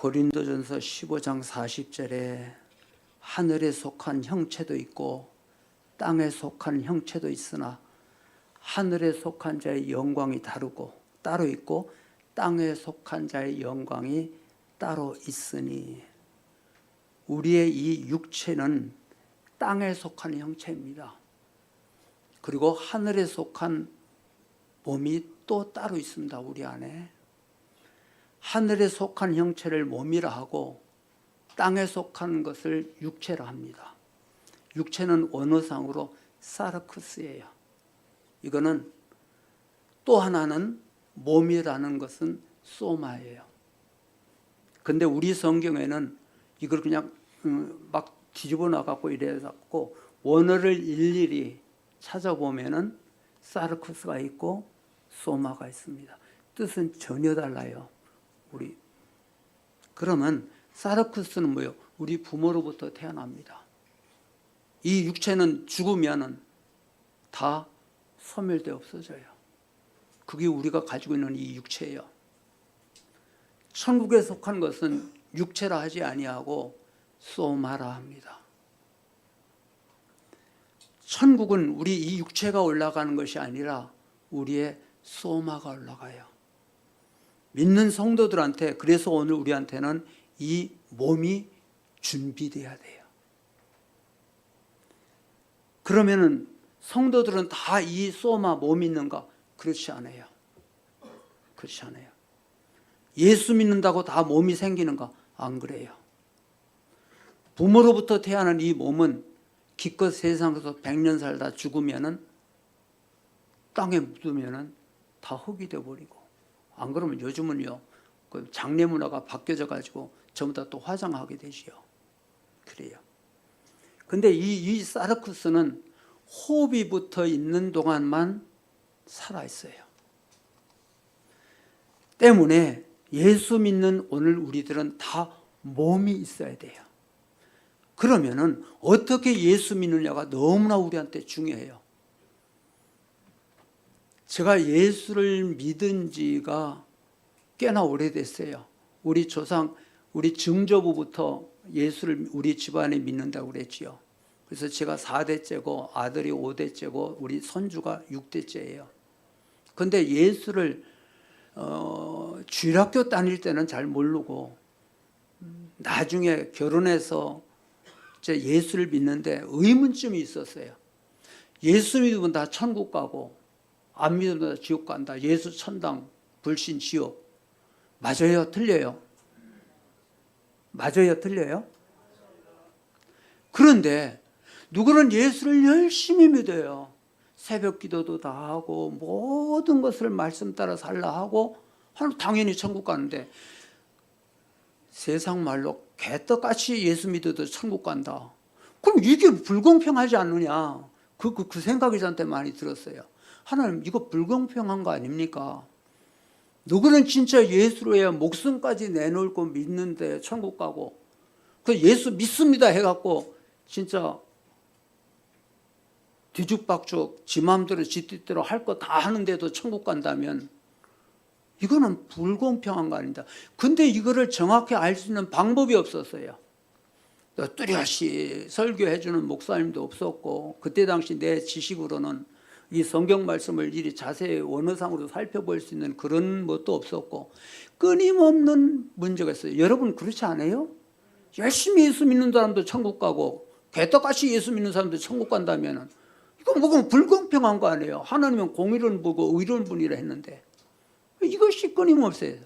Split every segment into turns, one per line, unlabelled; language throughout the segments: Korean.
고린도전서 15장 40절에 하늘에 속한 형체도 있고 땅에 속한 형체도 있으나 하늘에 속한 자의 영광이 따로 있고 땅에 속한 자의 영광이 따로 있으니, 우리의 이 육체는 땅에 속한 형체입니다. 그리고 하늘에 속한 몸이 또 따로 있습니다. 우리 안에 하늘에 속한 형체를 몸이라 하고 땅에 속한 것을 육체라 합니다. 육체는 원어상으로 사르크스예요. 이거는 또 하나는 몸이라는 것은 소마예요. 근데 우리 성경에는 이걸 그냥 막 뒤집어 놔갖고 이래갖고 원어를 일일이 찾아보면은 사르크스가 있고 소마가 있습니다. 뜻은 전혀 달라요. 그러면 사르크스는 뭐예요? 우리 부모로부터 태어납니다. 이 육체는 죽으면은 다 소멸돼 없어져요. 그게 우리가 가지고 있는 이 육체예요. 천국에 속한 것은 육체라 하지 아니하고 소마라 합니다. 천국은 우리 이 육체가 올라가는 것이 아니라 우리의 소마가 올라가요. 믿는 성도들한테, 그래서 오늘 우리한테는 이 몸이 준비돼야 돼요. 그러면은 성도들은 다 이 소마 몸이 있는가? 그렇지 않아요. 그렇지 않아요. 예수 믿는다고 다 몸이 생기는가? 안 그래요. 부모로부터 태어난 이 몸은 기껏 세상에서 100년 살다 죽으면은 땅에 묻으면은 다 흙이 되어버리고, 안 그러면 요즘은요 그 장례 문화가 바뀌어져 가지고 전부 다 또 화장하게 되지요. 그래요. 근데 이 사르크스는 호흡이 붙어 있는 동안만 살아 있어요. 때문에 예수 믿는 오늘 우리들은 다 몸이 있어야 돼요. 그러면은 어떻게 예수 믿느냐가 너무나 우리한테 중요해요. 제가 예수를 믿은 지가 꽤나 오래됐어요. 우리 조상, 우리 증조부부터 예수를 우리 집안에 믿는다고 그랬지요. 그래서 제가 4대째고 아들이 5대째고 우리 손주가 6대째예요. 근데 예수를 주일학교 다닐 때는 잘 모르고 나중에 결혼해서 예수를 믿는데 의문점이 있었어요. 예수 믿으면 다 천국 가고 안 믿으면 다 지옥 간다. 예수 천당, 불신 지옥. 맞아요? 틀려요? 맞아요? 틀려요? 그런데 누구는 예수를 열심히 믿어요. 새벽 기도도 다 하고 모든 것을 말씀 따라 살라 하고 당연히 천국 가는데, 세상 말로 개떡같이 예수 믿어도 천국 간다. 그럼 이게 불공평하지 않느냐. 그 생각이 저한테 많이 들었어요. 하나님, 이거 불공평한 거 아닙니까? 누구는 진짜 예수로 해야 목숨까지 내놓을 거 믿는데 천국 가고, 그 예수 믿습니다 해갖고 진짜 뒤죽박죽 지 마음대로 지 뜻대로 할 거 다 하는데도 천국 간다면 이거는 불공평한 거 아닙니다. 근데 이거를 정확히 알 수 있는 방법이 없었어요. 뚜렷이 설교해 주는 목사님도 없었고, 그때 당시 내 지식으로는 이 성경 말씀을 이리 자세히 원어상으로 살펴볼 수 있는 그런 것도 없었고, 끊임없는 문제가 있어요. 여러분 그렇지 않아요? 열심히 예수 믿는 사람도 천국 가고 개떡같이 예수 믿는 사람도 천국 간다면 이거 뭐가 불공평한 거 아니에요? 하나님은 공의를 보고 의로운 분이라 했는데 이것이 끊임없어요.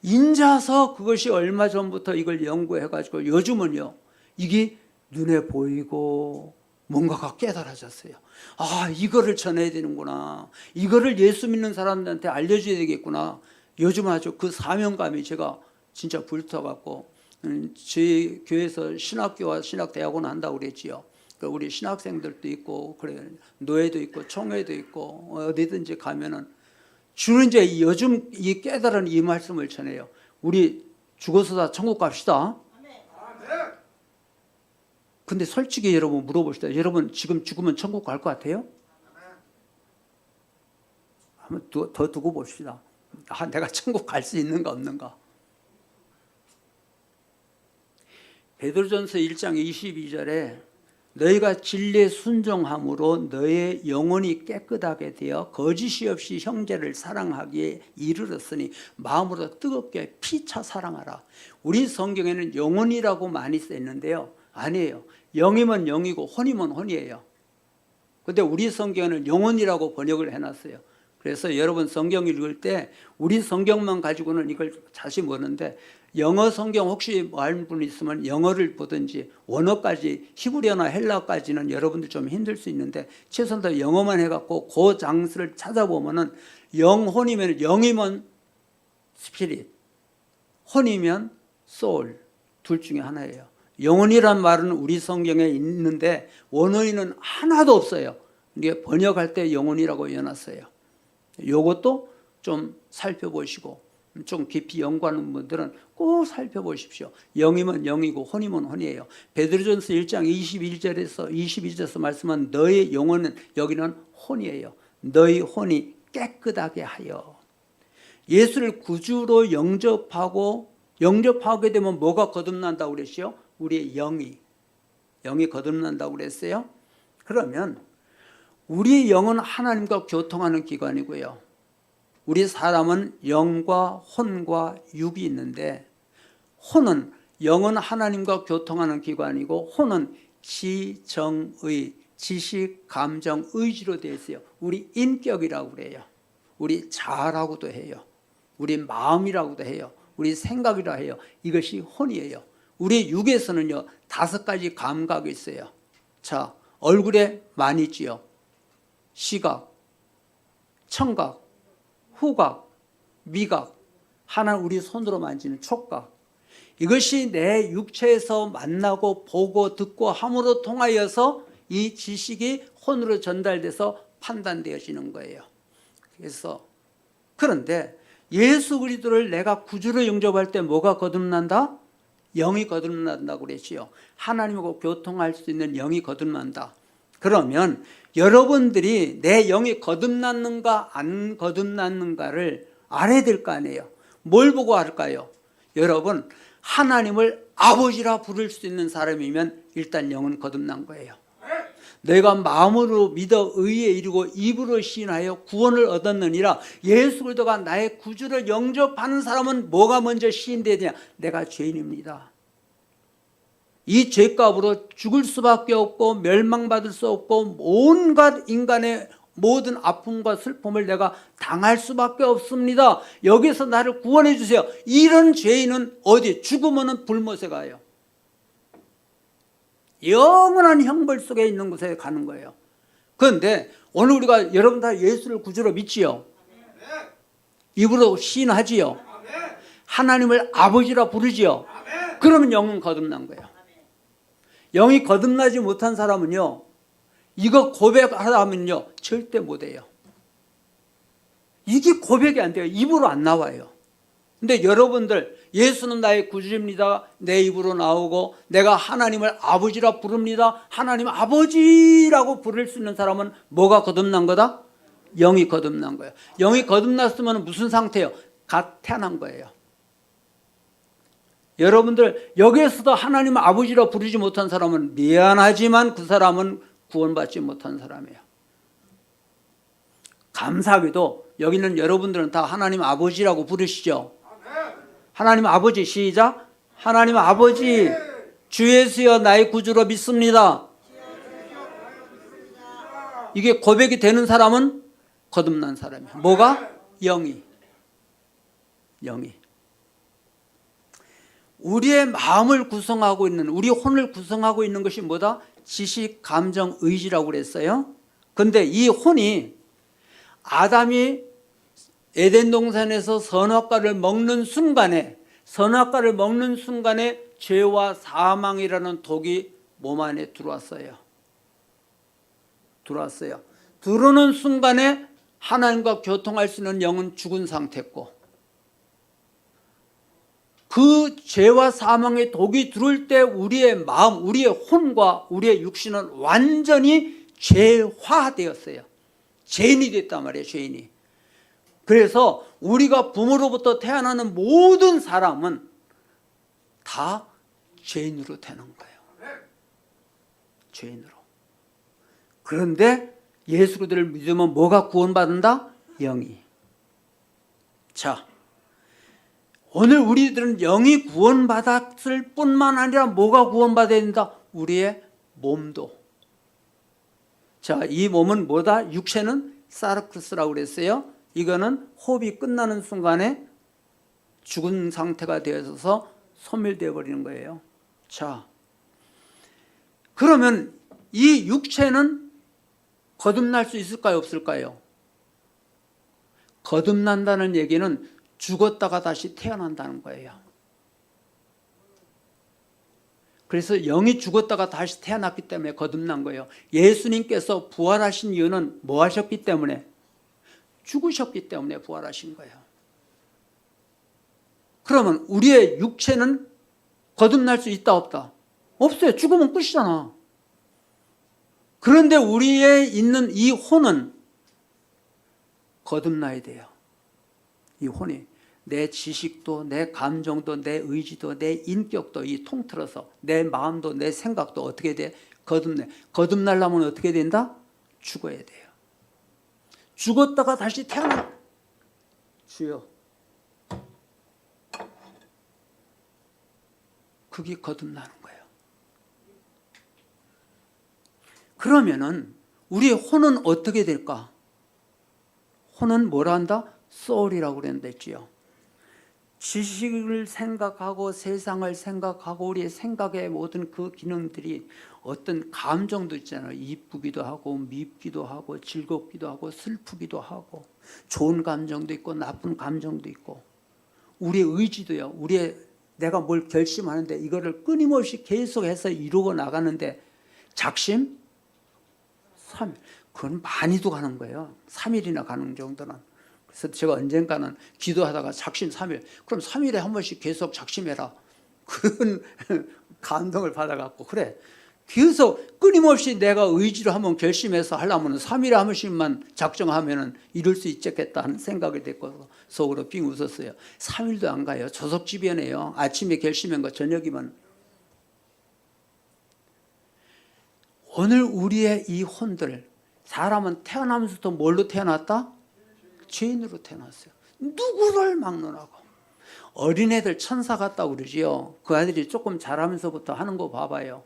인자서 그것이 얼마 전부터 이걸 연구해가지고 요즘은요 이게 눈에 보이고 뭔가가 깨달아졌어요. 아, 이거를 전해야 되는구나. 이거를 예수 믿는 사람들한테 알려줘야 되겠구나. 요즘 아주 그 사명감이 제가 진짜 불타갖고, 저희 교회에서 신학교와 신학대학원 한다고 그랬지요. 우리 신학생들도 있고, 그래, 노예도 있고, 총회도 있고, 어디든지 가면은 주는 이제 요즘 이 깨달은 이 말씀을 전해요. 우리 죽어서 다 천국 갑시다. 근데 솔직히 여러분 물어봅시다. 여러분 지금 죽으면 천국 갈 것 같아요? 한번 더 두고 봅시다. 아, 내가 천국 갈 수 있는가 없는가? 베드로전서 1장 22절에 너희가 진리에 순종함으로 너의 영혼이 깨끗하게 되어 거짓이 없이 형제를 사랑하기에 이르렀으니 마음으로 뜨겁게 피차 사랑하라. 우리 성경에는 영혼이라고 많이 써 있는데요, 아니에요. 영이면 영이고 혼이면 혼이에요. 근데 우리 성경에는 영혼이라고 번역을 해놨어요. 그래서 여러분 성경 읽을 때 우리 성경만 가지고는 이걸 자세히 모르는데, 영어 성경 혹시 아는 분 있으면 영어를 보든지, 원어까지 히브리어나 헬라어까지는 여러분들 좀 힘들 수 있는데 최소한 더 영어만 해갖고 그 장수를 찾아보면은 영혼이면, 영이면 스피릿, 혼이면 소울, 둘 중에 하나예요. 영혼이란 말은 우리 성경에 있는데 원어에는 하나도 없어요. 이게 번역할 때 영혼이라고 해놨어요. 이것도 좀 살펴보시고, 좀 깊이 연구하는 분들은 꼭 살펴보십시오. 영이면 영이고 혼이면 혼이에요. 베드로전서 1장 22절에서 말씀한 너의 영혼은, 여기는 혼이에요. 너희 혼이 깨끗하게 하여. 예수를 구주로 영접하게 되면 뭐가 거듭난다고 그랬어요? 우리의 영이 거듭난다고 그랬어요. 그러면 우리의 영은 하나님과 교통하는 기관이고요, 우리 사람은 영과 혼과 육이 있는데, 영은 하나님과 교통하는 기관이고 혼은 지정의, 지식, 감정, 의지로 되어 있어요. 우리 인격이라고 그래요. 우리 자아라고도 해요. 우리 마음이라고도 해요. 우리 생각이라 해요. 이것이 혼이에요. 우리 육에서는요 5가지 감각이 있어요. 자, 얼굴에 많이 있지요. 시각, 청각, 후각, 미각, 하나 우리 손으로 만지는 촉각. 이것이 내 육체에서 만나고 보고 듣고 함으로 통하여서 이 지식이 혼으로 전달돼서 판단되어지는 거예요. 그런데 예수 그리스도를 내가 구주로 영접할 때 뭐가 거듭난다? 영이 거듭난다고 그랬지요. 하나님하고 교통할 수 있는 영이 거듭난다. 그러면 여러분들이 내 영이 거듭났는가 안 거듭났는가를 알아야 될 거 아니에요. 뭘 보고 알까요? 여러분, 하나님을 아버지라 부를 수 있는 사람이면 일단 영은 거듭난 거예요. 내가 마음으로 믿어 의에 이르고 입으로 시인하여 구원을 얻었느니라. 예수 그리스도가 나의 구주를 영접하는 사람은 뭐가 먼저 시인돼야 되냐? 내가 죄인입니다. 이 죄값으로 죽을 수밖에 없고 멸망받을 수 없고 온갖 인간의 모든 아픔과 슬픔을 내가 당할 수밖에 없습니다. 여기서 나를 구원해 주세요. 이런 죄인은 어디? 죽으면 불못에 가요. 영원한 형벌 속에 있는 곳에 가는 거예요. 그런데 오늘 우리가 여러분 다 예수를 구주로 믿지요? 입으로 시인하지요? 하나님을 아버지라 부르지요? 그러면 영은 거듭난 거예요. 영이 거듭나지 못한 사람은요, 이거 고백하다 하면요 절대 못해요. 이게 고백이 안 돼요. 입으로 안 나와요. 근데 여러분들, 예수는 나의 구주입니다, 내 입으로 나오고 내가 하나님을 아버지라 부릅니다, 하나님 아버지라고 부를 수 있는 사람은 뭐가 거듭난 거다? 영이 거듭난 거예요. 영이 거듭났으면 무슨 상태예요? 갓 태어난 거예요. 여러분들, 여기에서도 하나님 아버지라 부르지 못한 사람은 미안하지만 그 사람은 구원받지 못한 사람이에요. 감사하게도 여기는 여러분들은 다 하나님 아버지라고 부르시죠? 하나님 아버지, 시작. 하나님 아버지, 주 예수여 나의 구주로 믿습니다. 이게 고백이 되는 사람은 거듭난 사람이에요. 뭐가? 영이. 우리의 마음을 구성하고 있는, 우리 혼을 구성하고 있는 것이 뭐다? 지식, 감정, 의지라고 그랬어요. 근데 이 혼이 아담이 에덴 동산에서 선악과를 먹는 순간에 죄와 사망이라는 독이 몸 안에 들어왔어요. 들어오는 순간에 하나님과 교통할 수 있는 영은 죽은 상태고, 그 죄와 사망의 독이 들어올 때 우리의 마음, 우리의 혼과 우리의 육신은 완전히 죄화되었어요. 죄인이 됐단 말이에요. 죄인이. 그래서 우리가 부모로부터 태어나는 모든 사람은 다 죄인으로 되는 거예요. 죄인으로. 그런데 예수 그리스도를 믿으면 뭐가 구원받는다? 영이. 자, 오늘 우리들은 영이 구원받았을 뿐만 아니라 뭐가 구원받아야 된다? 우리의 몸도. 자, 이 몸은 뭐다? 육체는 사르크스라고 그랬어요. 이거는 호흡이 끝나는 순간에 죽은 상태가 되어서 소멸되어 버리는 거예요. 자, 그러면 이 육체는 거듭날 수 있을까요? 없을까요? 거듭난다는 얘기는 죽었다가 다시 태어난다는 거예요. 그래서 영이 죽었다가 다시 태어났기 때문에 거듭난 거예요. 예수님께서 부활하신 이유는 뭐 하셨기 때문에? 죽으셨기 때문에 부활하신 거예요. 그러면 우리의 육체는 거듭날 수 있다 없다? 없어요. 죽으면 끝이잖아. 그런데 우리에 있는 이 혼은 거듭나야 돼요. 이 혼이 내 지식도 내 감정도 내 의지도 내 인격도 이 통틀어서 내 마음도 내 생각도 어떻게 돼? 거듭나려면 어떻게 된다? 죽어야 돼요. 죽었다가 다시 태어나. 주여, 그게 거듭나는 거예요. 그러면은 우리의 혼은 어떻게 될까? 혼은 뭐라 한다? soul이라고 그랬지요. 지식을 생각하고 세상을 생각하고 우리의 생각의 모든 그 기능들이 어떤 감정도 있잖아요. 이쁘기도 하고 밉기도 하고 즐겁기도 하고 슬프기도 하고 좋은 감정도 있고 나쁜 감정도 있고 우리의 의지도요. 내가 뭘 결심하는데 이거를 끊임없이 계속해서 이루고 나가는데 작심 3일. 그건 많이도 가는 거예요. 3일이나 가는 정도는. 그래서 제가 언젠가는 기도하다가 작심 3일. 그럼 3일에 한 번씩 계속 작심해라. 그런 감동을 받아갖고 그래. 계속 끊임없이 내가 의지로 한번 결심해서 하려면 3일에 한 번씩만 작정하면 이룰 수 있겠다 하는 생각이 됐고 속으로 빙 웃었어요. 3일도 안 가요. 조석지변해요. 아침에 결심한 거 저녁이면. 오늘 우리의 이 혼들, 사람은 태어나면서부터 뭘로 태어났다? 죄인으로 태어났어요. 누구를 막론하고. 어린애들 천사 같다고 그러지요. 그 아들이 조금 자라면서부터 하는 거 봐봐요.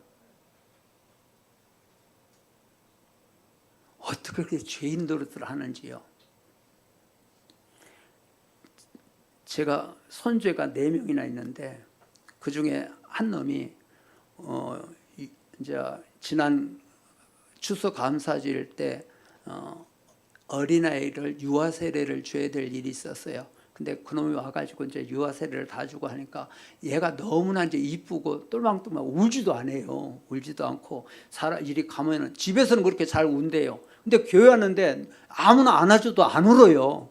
어떻게 그렇게 죄인 노릇을 하는지요. 제가 손주가 4명이나 있는데 그 중에 한 놈이 이제 지난 추수감사절 때 어린아이를 유아 세례를 줘야 될 일이 있었어요. 근데 그놈이 와가지고 이제 유아 세례를 다 주고 하니까 얘가 너무나 이제 이쁘고 똘망똘망 울지도 않아요. 울지도 않고 이리 가면은 집에서는 그렇게 잘 운대요. 근데 교회 왔는데 아무나 안아줘도 안 울어요.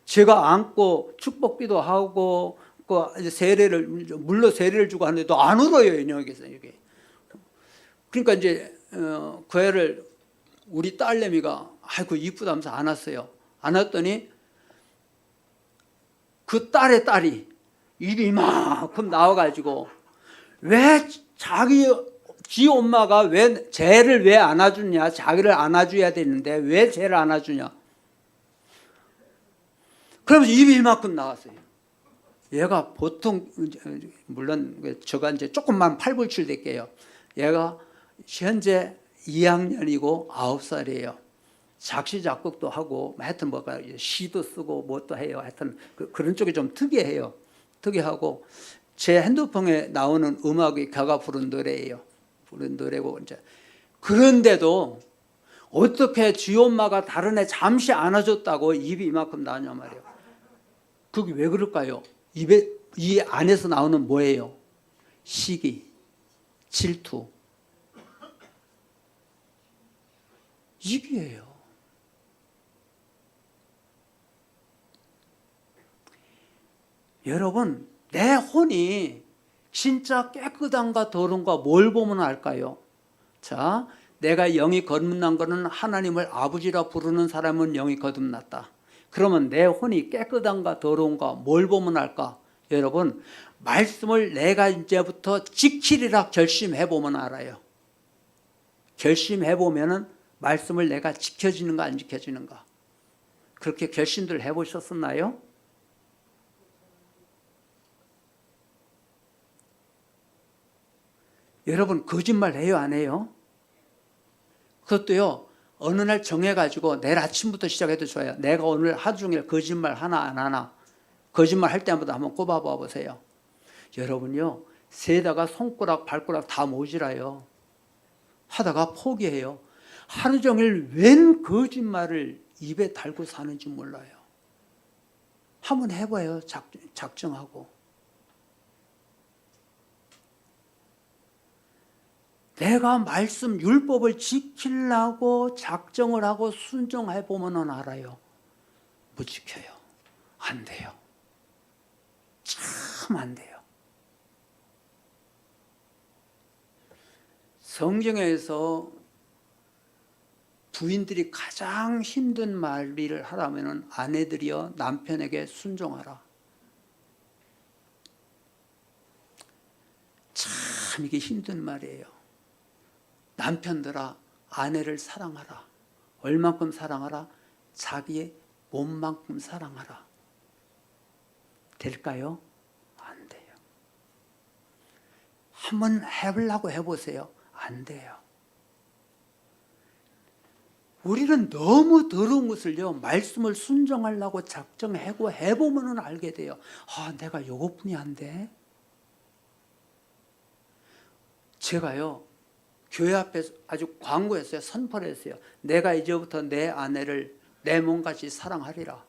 제가 안고 축복기도 하고 그 세례를 물로 세례를 주고 하는데도 안 울어요. 여기서 이게. 그러니까 이제 그 애를 우리 딸내미가 아이고 이쁘다면서 안았어요. 안았더니 그 딸의 딸이 입이 이만큼 나와가지고 왜 지 엄마가 왜 쟤를 왜 안아주냐, 자기를 안아줘야 되는데 왜 쟤를 안아주냐. 그러면서 입이 이만큼 나왔어요. 얘가 보통 물론 저가 이제 조금만 팔불출 될게요. 얘가 현재 2학년이고 9살이에요. 작시작곡도 하고 하여튼 뭐가 시도 쓰고 뭣도 해요. 하여튼 그런 쪽이 좀 특이해요. 특이하고 제 핸드폰에 나오는 음악이 걔가 부른 노래예요. 부른 노래고 이제 그런데도 어떻게 지 엄마가 다른 애 잠시 안아줬다고 입이 이만큼 나오냐 말이에요. 그게 왜 그럴까요? 이 안에서 나오는 뭐예요? 시기, 질투. 이게예요. 여러분, 내 혼이 진짜 깨끗한가 더러운가 뭘 보면 알까요? 자, 내가 영이 거듭난 것은 하나님을 아버지라 부르는 사람은 영이 거듭났다. 그러면 내 혼이 깨끗한가 더러운가 뭘 보면 알까? 여러분, 말씀을 내가 이제부터 지키리라 결심해보면 알아요. 결심해보면은 말씀을 내가 지켜지는가 안 지켜지는가. 그렇게 결심들 해보셨었나요? 여러분, 거짓말 해요, 안 해요? 그것도요, 어느 날 정해가지고 내일 아침부터 시작해도 좋아요. 내가 오늘 하루 종일 거짓말 하나 안 하나. 거짓말 할 때마다 한번 꼽아봐 보세요. 여러분요, 세다가 손가락 발가락 다 모자라요. 하다가 포기해요. 하루 종일 웬 거짓말을 입에 달고 사는지 몰라요. 한번 해봐요. 작정하고. 내가 말씀 율법을 지키려고 작정을 하고 순종해 보면 알아요. 못 지켜요. 안 돼요. 참 안 돼요. 성경에서 부인들이 가장 힘든 말을 하라면 아내들이여 남편에게 순종하라. 참 이게 힘든 말이에요. 남편들아 아내를 사랑하라. 얼만큼 사랑하라? 자기의 몸만큼 사랑하라. 될까요? 안 돼요. 한번 해보려고 해보세요. 안 돼요. 우리는 너무 더러운 것을요, 말씀을 순종하려고 작정하고 해보면 알게 돼요. 아, 내가 요것뿐이 안 돼? 제가요, 교회 앞에서 아주 광고했어요. 선포를 했어요. 내가 이제부터 내 아내를 내 몸같이 사랑하리라.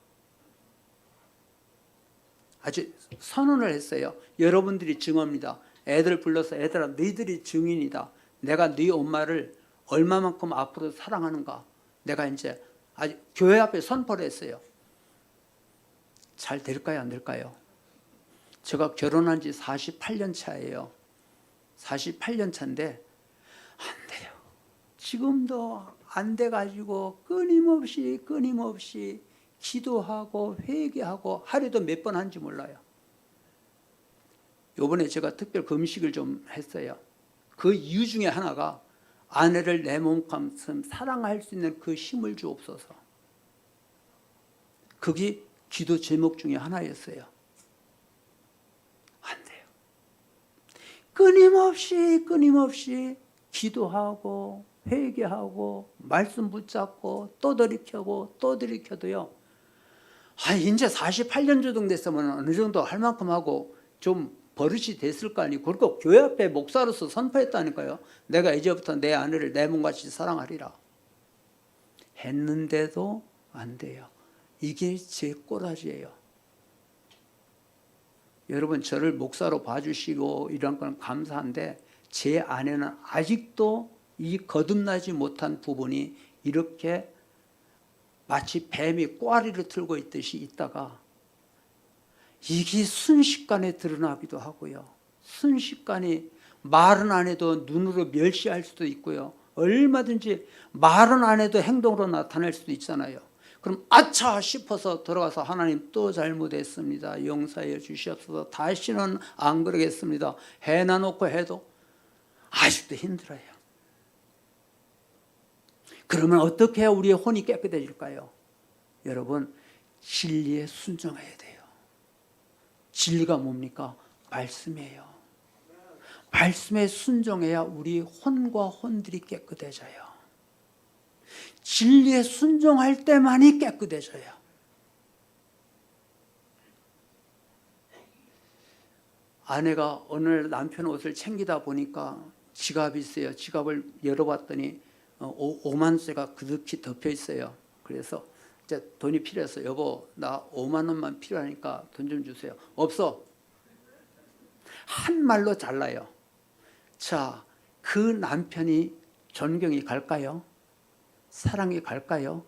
아주 선언을 했어요. 여러분들이 증언입니다. 애들 불러서 애들아 너희들이 증인이다. 내가 네 엄마를 얼마만큼 앞으로 사랑하는가. 내가 이제 아주 교회 앞에 선포를 했어요. 잘 될까요? 안 될까요? 제가 결혼한 지 48년 차예요. 48년 차인데 안 돼요. 지금도 안 돼가지고 끊임없이 기도하고 회개하고 하루에도 몇 번 한지 몰라요. 요번에 제가 특별 금식을 좀 했어요. 그 이유 중에 하나가 아내를 내 몸만큼 사랑할 수 있는 그 힘을 주옵소서. 그게 기도 제목 중에 하나였어요. 안 돼요. 끊임없이 기도하고 회개하고 말씀 붙잡고 또 들이켜도요. 이제 48년 정도 됐으면 어느 정도 할 만큼 하고 좀 버릇이 됐을 거 아니에요. 그리고 교회 앞에 목사로서 선포했다니까요. 내가 이제부터 내 아내를 내 몸같이 사랑하리라. 했는데도 안 돼요. 이게 제 꼬라지예요. 여러분 저를 목사로 봐주시고 이런 건 감사한데 제 안에는 아직도 이 거듭나지 못한 부분이 이렇게 마치 뱀이 꽈리를 틀고 있듯이 있다가 이게 순식간에 드러나기도 하고요. 순식간에 말은 안 해도 눈으로 멸시할 수도 있고요. 얼마든지 말은 안 해도 행동으로 나타낼 수도 있잖아요. 그럼 아차 싶어서 들어가서 하나님 또 잘못했습니다. 용서해 주시옵소서. 다시는 안 그러겠습니다. 해나 놓고 해도 아직도 힘들어요. 그러면 어떻게 해야 우리의 혼이 깨끗해질까요? 여러분 진리에 순종해야 돼요. 진리가 뭡니까? 말씀이에요. 말씀에 순종해야 우리 혼과 혼들이 깨끗해져요. 진리에 순종할 때만이 깨끗해져요. 아내가 오늘 남편 옷을 챙기다 보니까 지갑이 있어요. 지갑을 열어봤더니 5만 원짜리가 그득히 덮여 있어요. 그래서 이제 돈이 필요해서 여보 나 5만 원만 필요하니까 돈 좀 주세요. 없어. 한 말로 잘라요. 자, 그 남편이 존경이 갈까요? 사랑이 갈까요?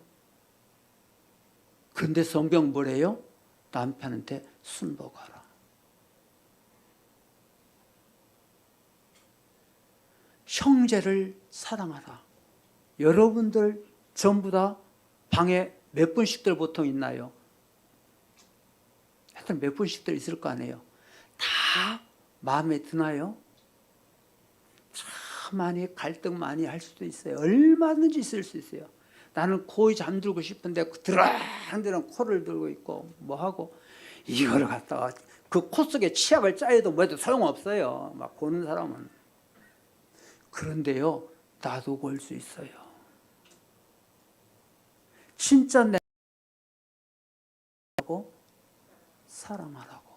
근데 성경 뭐래요? 남편한테 순복하라. 형제를 사랑하라. 여러분들 전부 다 방에 몇 분씩들 보통 있나요? 하여튼 몇 분씩들 있을 거 아니에요. 다 마음에 드나요? 참 많이 갈등 많이 할 수도 있어요. 얼마든지 있을 수 있어요. 나는 거의 잠들고 싶은데 드렁드렁 코를 들고 있고 뭐하고 이거를 갖다가 그 코 속에 치약을 짜여도 뭐해도 소용없어요. 막 고는 사람은. 그런데요, 나도 걸 수 있어요. 진짜 내고 사랑하라고.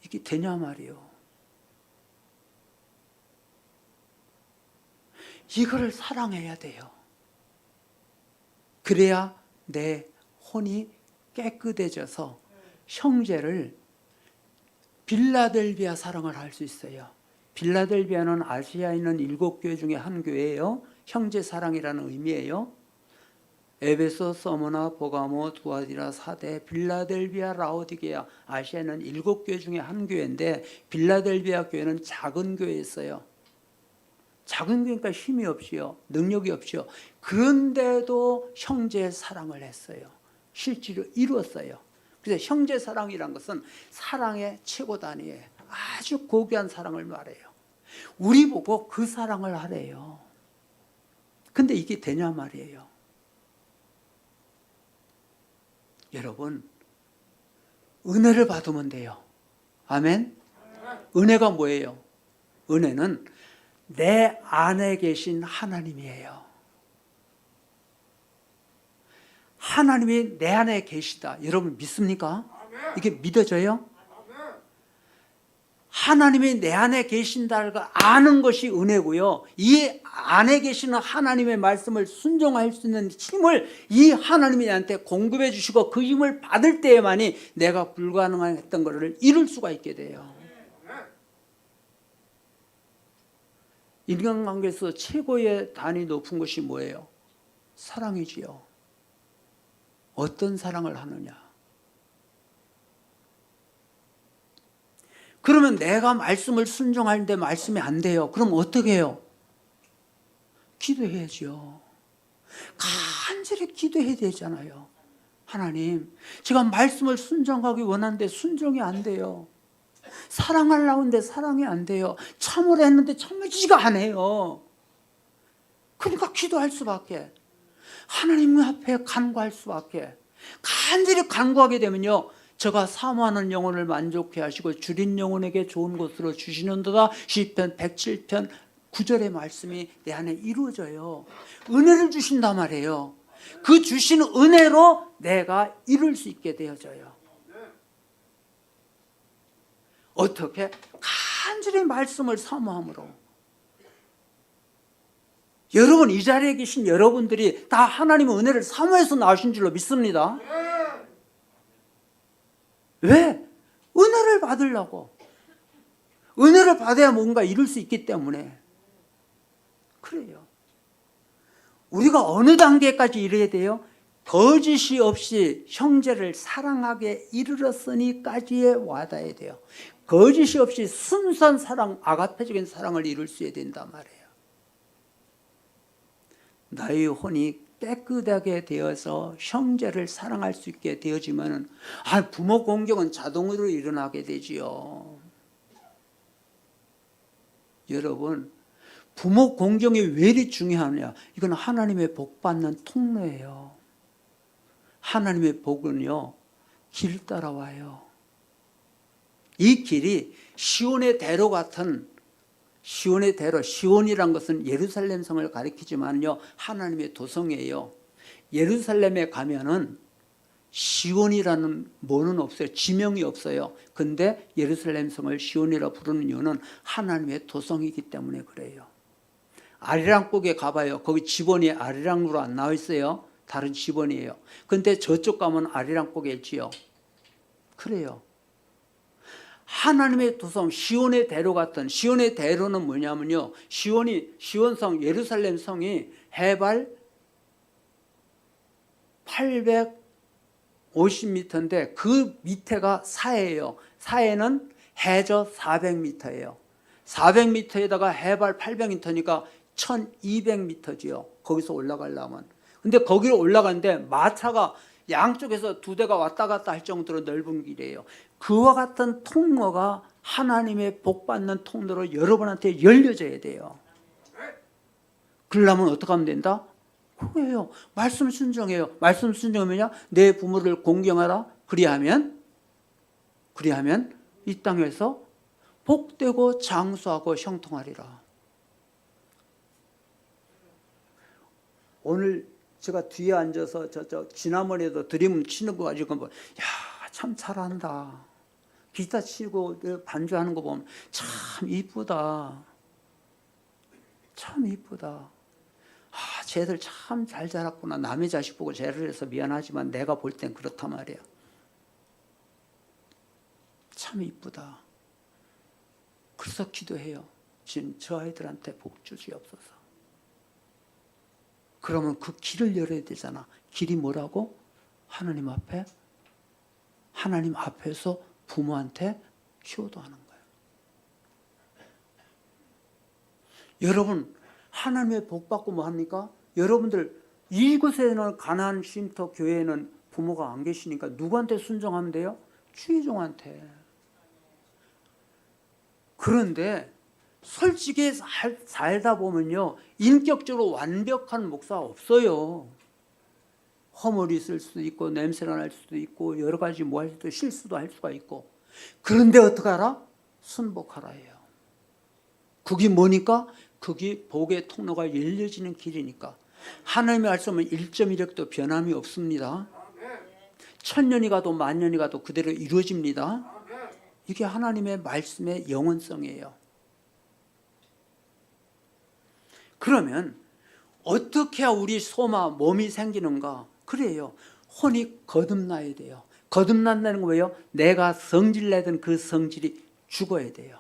이게 되냐 말이요. 이거를 사랑해야 돼요. 그래야 내 혼이 깨끗해져서 형제를 빌라델비아 사랑을 할 수 있어요. 빌라델비아는 아시아에 있는 7교회 중에 한 교회예요. 형제 사랑이라는 의미예요. 에베소, 서머나, 보가모, 두아디라, 사데, 빌라델비아, 라오디게아, 아시아는 7교회 중에 한 교회인데 빌라델비아 교회는 작은 교회였어요. 작은 교회니까 힘이 없이요, 능력이 없이요. 그런데도 형제의 사랑을 했어요. 실제로 이루었어요. 그래서 형제 사랑이란 것은 사랑의 최고 단위예요. 아주 고귀한 사랑을 말해요. 우리 보고 그 사랑을 하래요. 근데 이게 되냐 말이에요. 여러분, 은혜를 받으면 돼요. 아멘? 은혜가 뭐예요? 은혜는 내 안에 계신 하나님이에요. 하나님이 내 안에 계시다. 여러분 믿습니까? 이게 믿어져요? 하나님이 내 안에 계신다를 아는 것이 은혜고요. 이 안에 계시는 하나님의 말씀을 순종할 수 있는 힘을 이 하나님이 나한테 공급해 주시고 그 힘을 받을 때에만이 내가 불가능했던 것을 이룰 수가 있게 돼요. 인간관계에서 최고의 단위 높은 것이 뭐예요? 사랑이지요. 어떤 사랑을 하느냐? 그러면 내가 말씀을 순종하는데 말씀이 안 돼요. 그럼 어떻게 해요? 기도해야죠. 간절히 기도해야 되잖아요. 하나님, 제가 말씀을 순종하기 원하는데 순종이 안 돼요. 사랑하려고 하는데 사랑이 안 돼요. 참으려 했는데 참으지가 않아요. 그러니까 기도할 수밖에, 하나님 앞에 간구할 수밖에. 간절히 간구하게 되면요, 저가 사모하는 영혼을 만족해 하시고 줄인 영혼에게 좋은 곳으로 주시는도다. 시편 107편 9절의 말씀이 내 안에 이루어져요. 은혜를 주신단 말이에요. 그 주시는 은혜로 내가 이룰 수 있게 되어져요. 어떻게? 간절히 말씀을 사모함으로. 여러분, 이 자리에 계신 여러분들이 다 하나님의 은혜를 사모해서 나오신 줄로 믿습니다. 왜? 은혜를 받으려고. 은혜를 받아야 뭔가 이룰 수 있기 때문에. 그래요. 우리가 어느 단계까지 이래야 돼요? 거짓이 없이 형제를 사랑하게 이르렀으니까지에 와닿아야 돼요. 거짓이 없이 순수한 사랑, 아가페적인 사랑을 이룰 수 있어야 된단 말이에요. 나의 혼이 깨끗하게 되어서 형제를 사랑할 수 있게 되어지면 부모 공경은 자동으로 일어나게 되지요. 여러분, 부모 공경이 왜 이리 중요하냐? 이건 하나님의 복 받는 통로예요. 하나님의 복은요, 길 따라와요. 이 길이 시온의 대로 같은, 시온의 대로, 시온이란 것은 예루살렘 성을 가리키지만요, 하나님의 도성이에요. 예루살렘에 가면은 시온이라는 뭐는 없어요. 지명이 없어요. 근데 예루살렘 성을 시온이라 부르는 이유는 하나님의 도성이기 때문에 그래요. 아리랑국에 가봐요. 거기 지번이 아리랑으로 안 나와 있어요. 다른 지번이에요. 근데 저쪽 가면 아리랑국에 있지요. 그래요. 하나님의 도성, 시온의 대로 같은, 시온의 대로는 뭐냐면요, 시온성, 예루살렘 성이 해발 850m인데 그 밑에가 사해예요. 사해는 해저 400m예요. 400m에다가 해발 800m니까 1200m지요. 거기서 올라가려면. 근데 거기로 올라가는데 마차가 양쪽에서 두 대가 왔다 갔다 할 정도로 넓은 길이에요. 그와 같은 통로가 하나님의 복 받는 통로로 여러분한테 열려져야 돼요. 그러려면 어떻게 하면 된다? 그거예요. 말씀 순종해요. 말씀 순종하면요, 내 부모를 공경하라. 그리하면 이 땅에서 복되고 장수하고 형통하리라. 오늘 제가 뒤에 앉아서 저 지난번에도 드림 치는 거 가지고 뭐, 야, 참 잘한다. 기타 치고 반주하는 거 보면 참 이쁘다. 참 이쁘다. 아, 쟤들 참 잘 자랐구나. 남의 자식 보고 쟤를 해서 미안하지만 내가 볼 땐 그렇단 말이야. 참 이쁘다. 그래서 기도해요. 지금 저 아이들한테 복 주시옵소서. 그러면 그 길을 열어야 되잖아. 길이 뭐라고? 하나님 앞에, 하나님 앞에서 부모한테 효도하는 거예요. 여러분, 하나님의 복 받고 뭐 합니까? 여러분들 이곳에는 가나안 쉼터 교회에는 부모가 안 계시니까 누구한테 순종하면 돼요? 주의종한테. 그런데 솔직히 살다 보면요, 인격적으로 완벽한 목사 없어요. 허물이 있을 수도 있고 냄새가 날 수도 있고 여러 가지 뭐 할 수도, 실수도 할 수가 있고. 그런데 어떻게 하라? 순복하라 해요. 그게 뭐니까? 그게 복의 통로가 열려지는 길이니까. 하나님의 말씀은 1.1획도 변함이 없습니다. 천년이 가도 만년이 가도 그대로 이루어집니다. 이게 하나님의 말씀의 영원성이에요. 그러면 어떻게 해야 우리 소마 몸이 생기는가? 그래요. 혼이 거듭나야 돼요. 거듭난다는 건 뭐예요? 내가 성질내던 그 성질이 죽어야 돼요.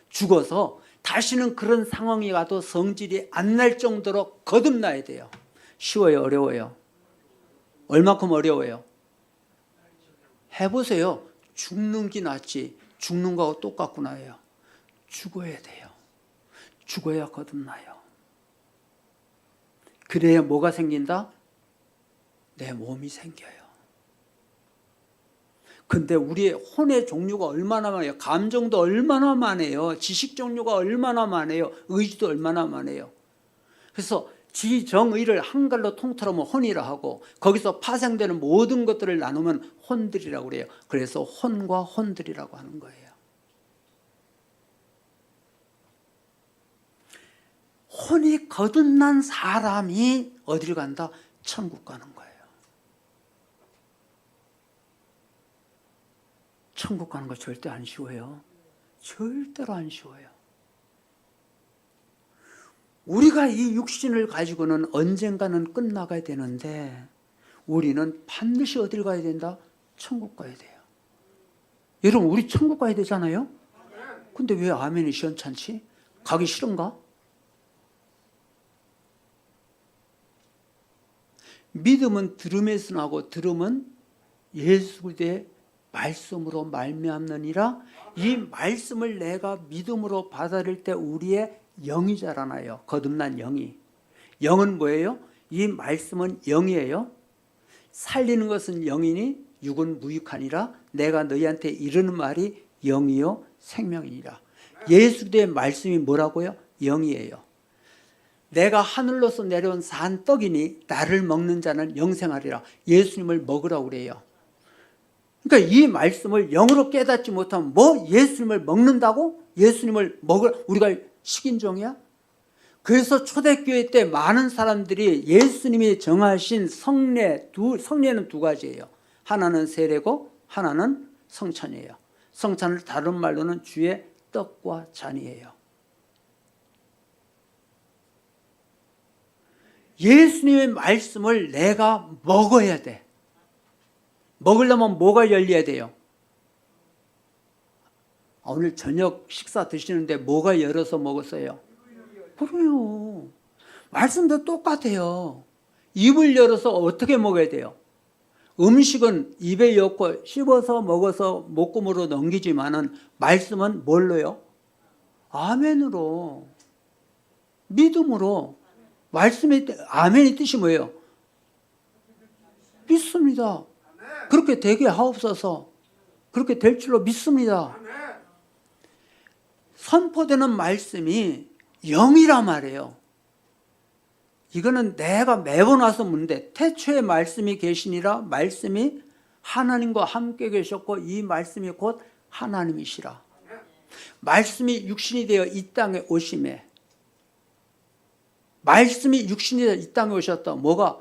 죽어서 다시는 그런 상황이 가도 성질이 안 날 정도로 거듭나야 돼요. 쉬워요? 어려워요? 얼마큼 어려워요? 해보세요. 죽는 게 낫지 죽는 거하고 똑같구나 해요. 죽어야 돼요. 죽어야 거듭나요. 그래야 뭐가 생긴다? 내 몸이 생겨요. 근데 우리의 혼의 종류가 얼마나 많아요. 감정도 얼마나 많아요. 지식 종류가 얼마나 많아요. 의지도 얼마나 많아요. 그래서 지정의를 한글로 통틀어면 혼이라 하고 거기서 파생되는 모든 것들을 나누면 혼들이라고 그래요. 그래서 혼과 혼들이라고 하는 거예요. 혼이 거듭난 사람이 어디를 간다? 천국 가는 거예요. 천국 가는 거 절대 안 쉬워요. 절대로 안 쉬워요. 우리가 이 육신을 가지고는 언젠가는 끝나가야 되는데 우리는 반드시 어딜 가야 된다? 천국 가야 돼요. 여러분, 우리 천국 가야 되잖아요? 근데 왜 아멘이 시원찮지? 가기 싫은가? 믿음은 들음에서 나고 들음은 예수 그리스도의 말씀으로 말미암느니라. 이 말씀을 내가 믿음으로 받아들일 때 우리의 영이 자라나요. 거듭난 영이. 영은 뭐예요? 이 말씀은 영이에요. 살리는 것은 영이니 육은 무익하니라. 내가 너희한테 이르는 말이 영이요 생명이니라. 예수 그리스도의 말씀이 뭐라고요? 영이에요. 내가 하늘로서 내려온 산 떡이니 나를 먹는 자는 영생하리라. 예수님을 먹으라고 그래요. 그러니까 이 말씀을 영으로 깨닫지 못하면 뭐 예수님을 먹는다고? 예수님을 먹을 우리가 식인종이야? 그래서 초대교회 때 많은 사람들이 예수님이 정하신 성례는 두 가지예요. 하나는 세례고 하나는 성찬이에요. 성찬을 다른 말로는 주의 떡과 잔이에요. 예수님의 말씀을 내가 먹어야 돼. 먹으려면 뭐가 열려야 돼요? 오늘 저녁 식사 드시는데 뭐가 열어서 먹었어요? 그래요. 말씀도 똑같아요. 입을 열어서 어떻게 먹어야 돼요? 음식은 입에 넣고 씹어서 먹어서 목구멍으로 넘기지만은 말씀은 뭘로요? 아멘으로, 믿음으로. 말씀의 아멘의 뜻이 뭐예요? 믿습니다. 그렇게 되게 하옵소서. 그렇게 될 줄로 믿습니다. 선포되는 말씀이 영이란 말이에요. 이거는 내가 매번 와서 묻는데 태초에 말씀이 계시니라 말씀이 하나님과 함께 계셨고 이 말씀이 곧 하나님이시라. 말씀이 육신이 되어 이 땅에 오심에 말씀이 육신이 되어 이 땅에 오셨다. 뭐가?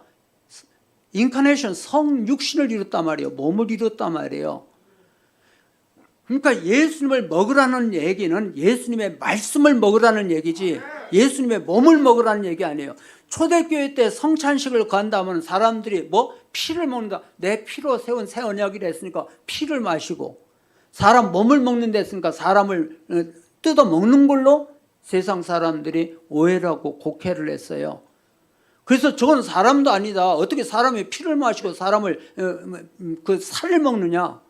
인카네이션 성육신을 이뤘단 말이에요. 몸을 이뤘단 말이에요. 그러니까 예수님을 먹으라는 얘기는 예수님의 말씀을 먹으라는 얘기지 예수님의 몸을 먹으라는 얘기 아니에요. 초대교회 때 성찬식을 간다면 사람들이 뭐 피를 먹는다. 내 피로 세운 새 언약이라 했으니까 피를 마시고 사람 몸을 먹는다 했으니까 사람을 뜯어 먹는 걸로 세상 사람들이 오해를 하고 곡해를 했어요. 그래서 저건 사람도 아니다. 어떻게 사람의 피를 마시고 사람을 그 살을 먹느냐.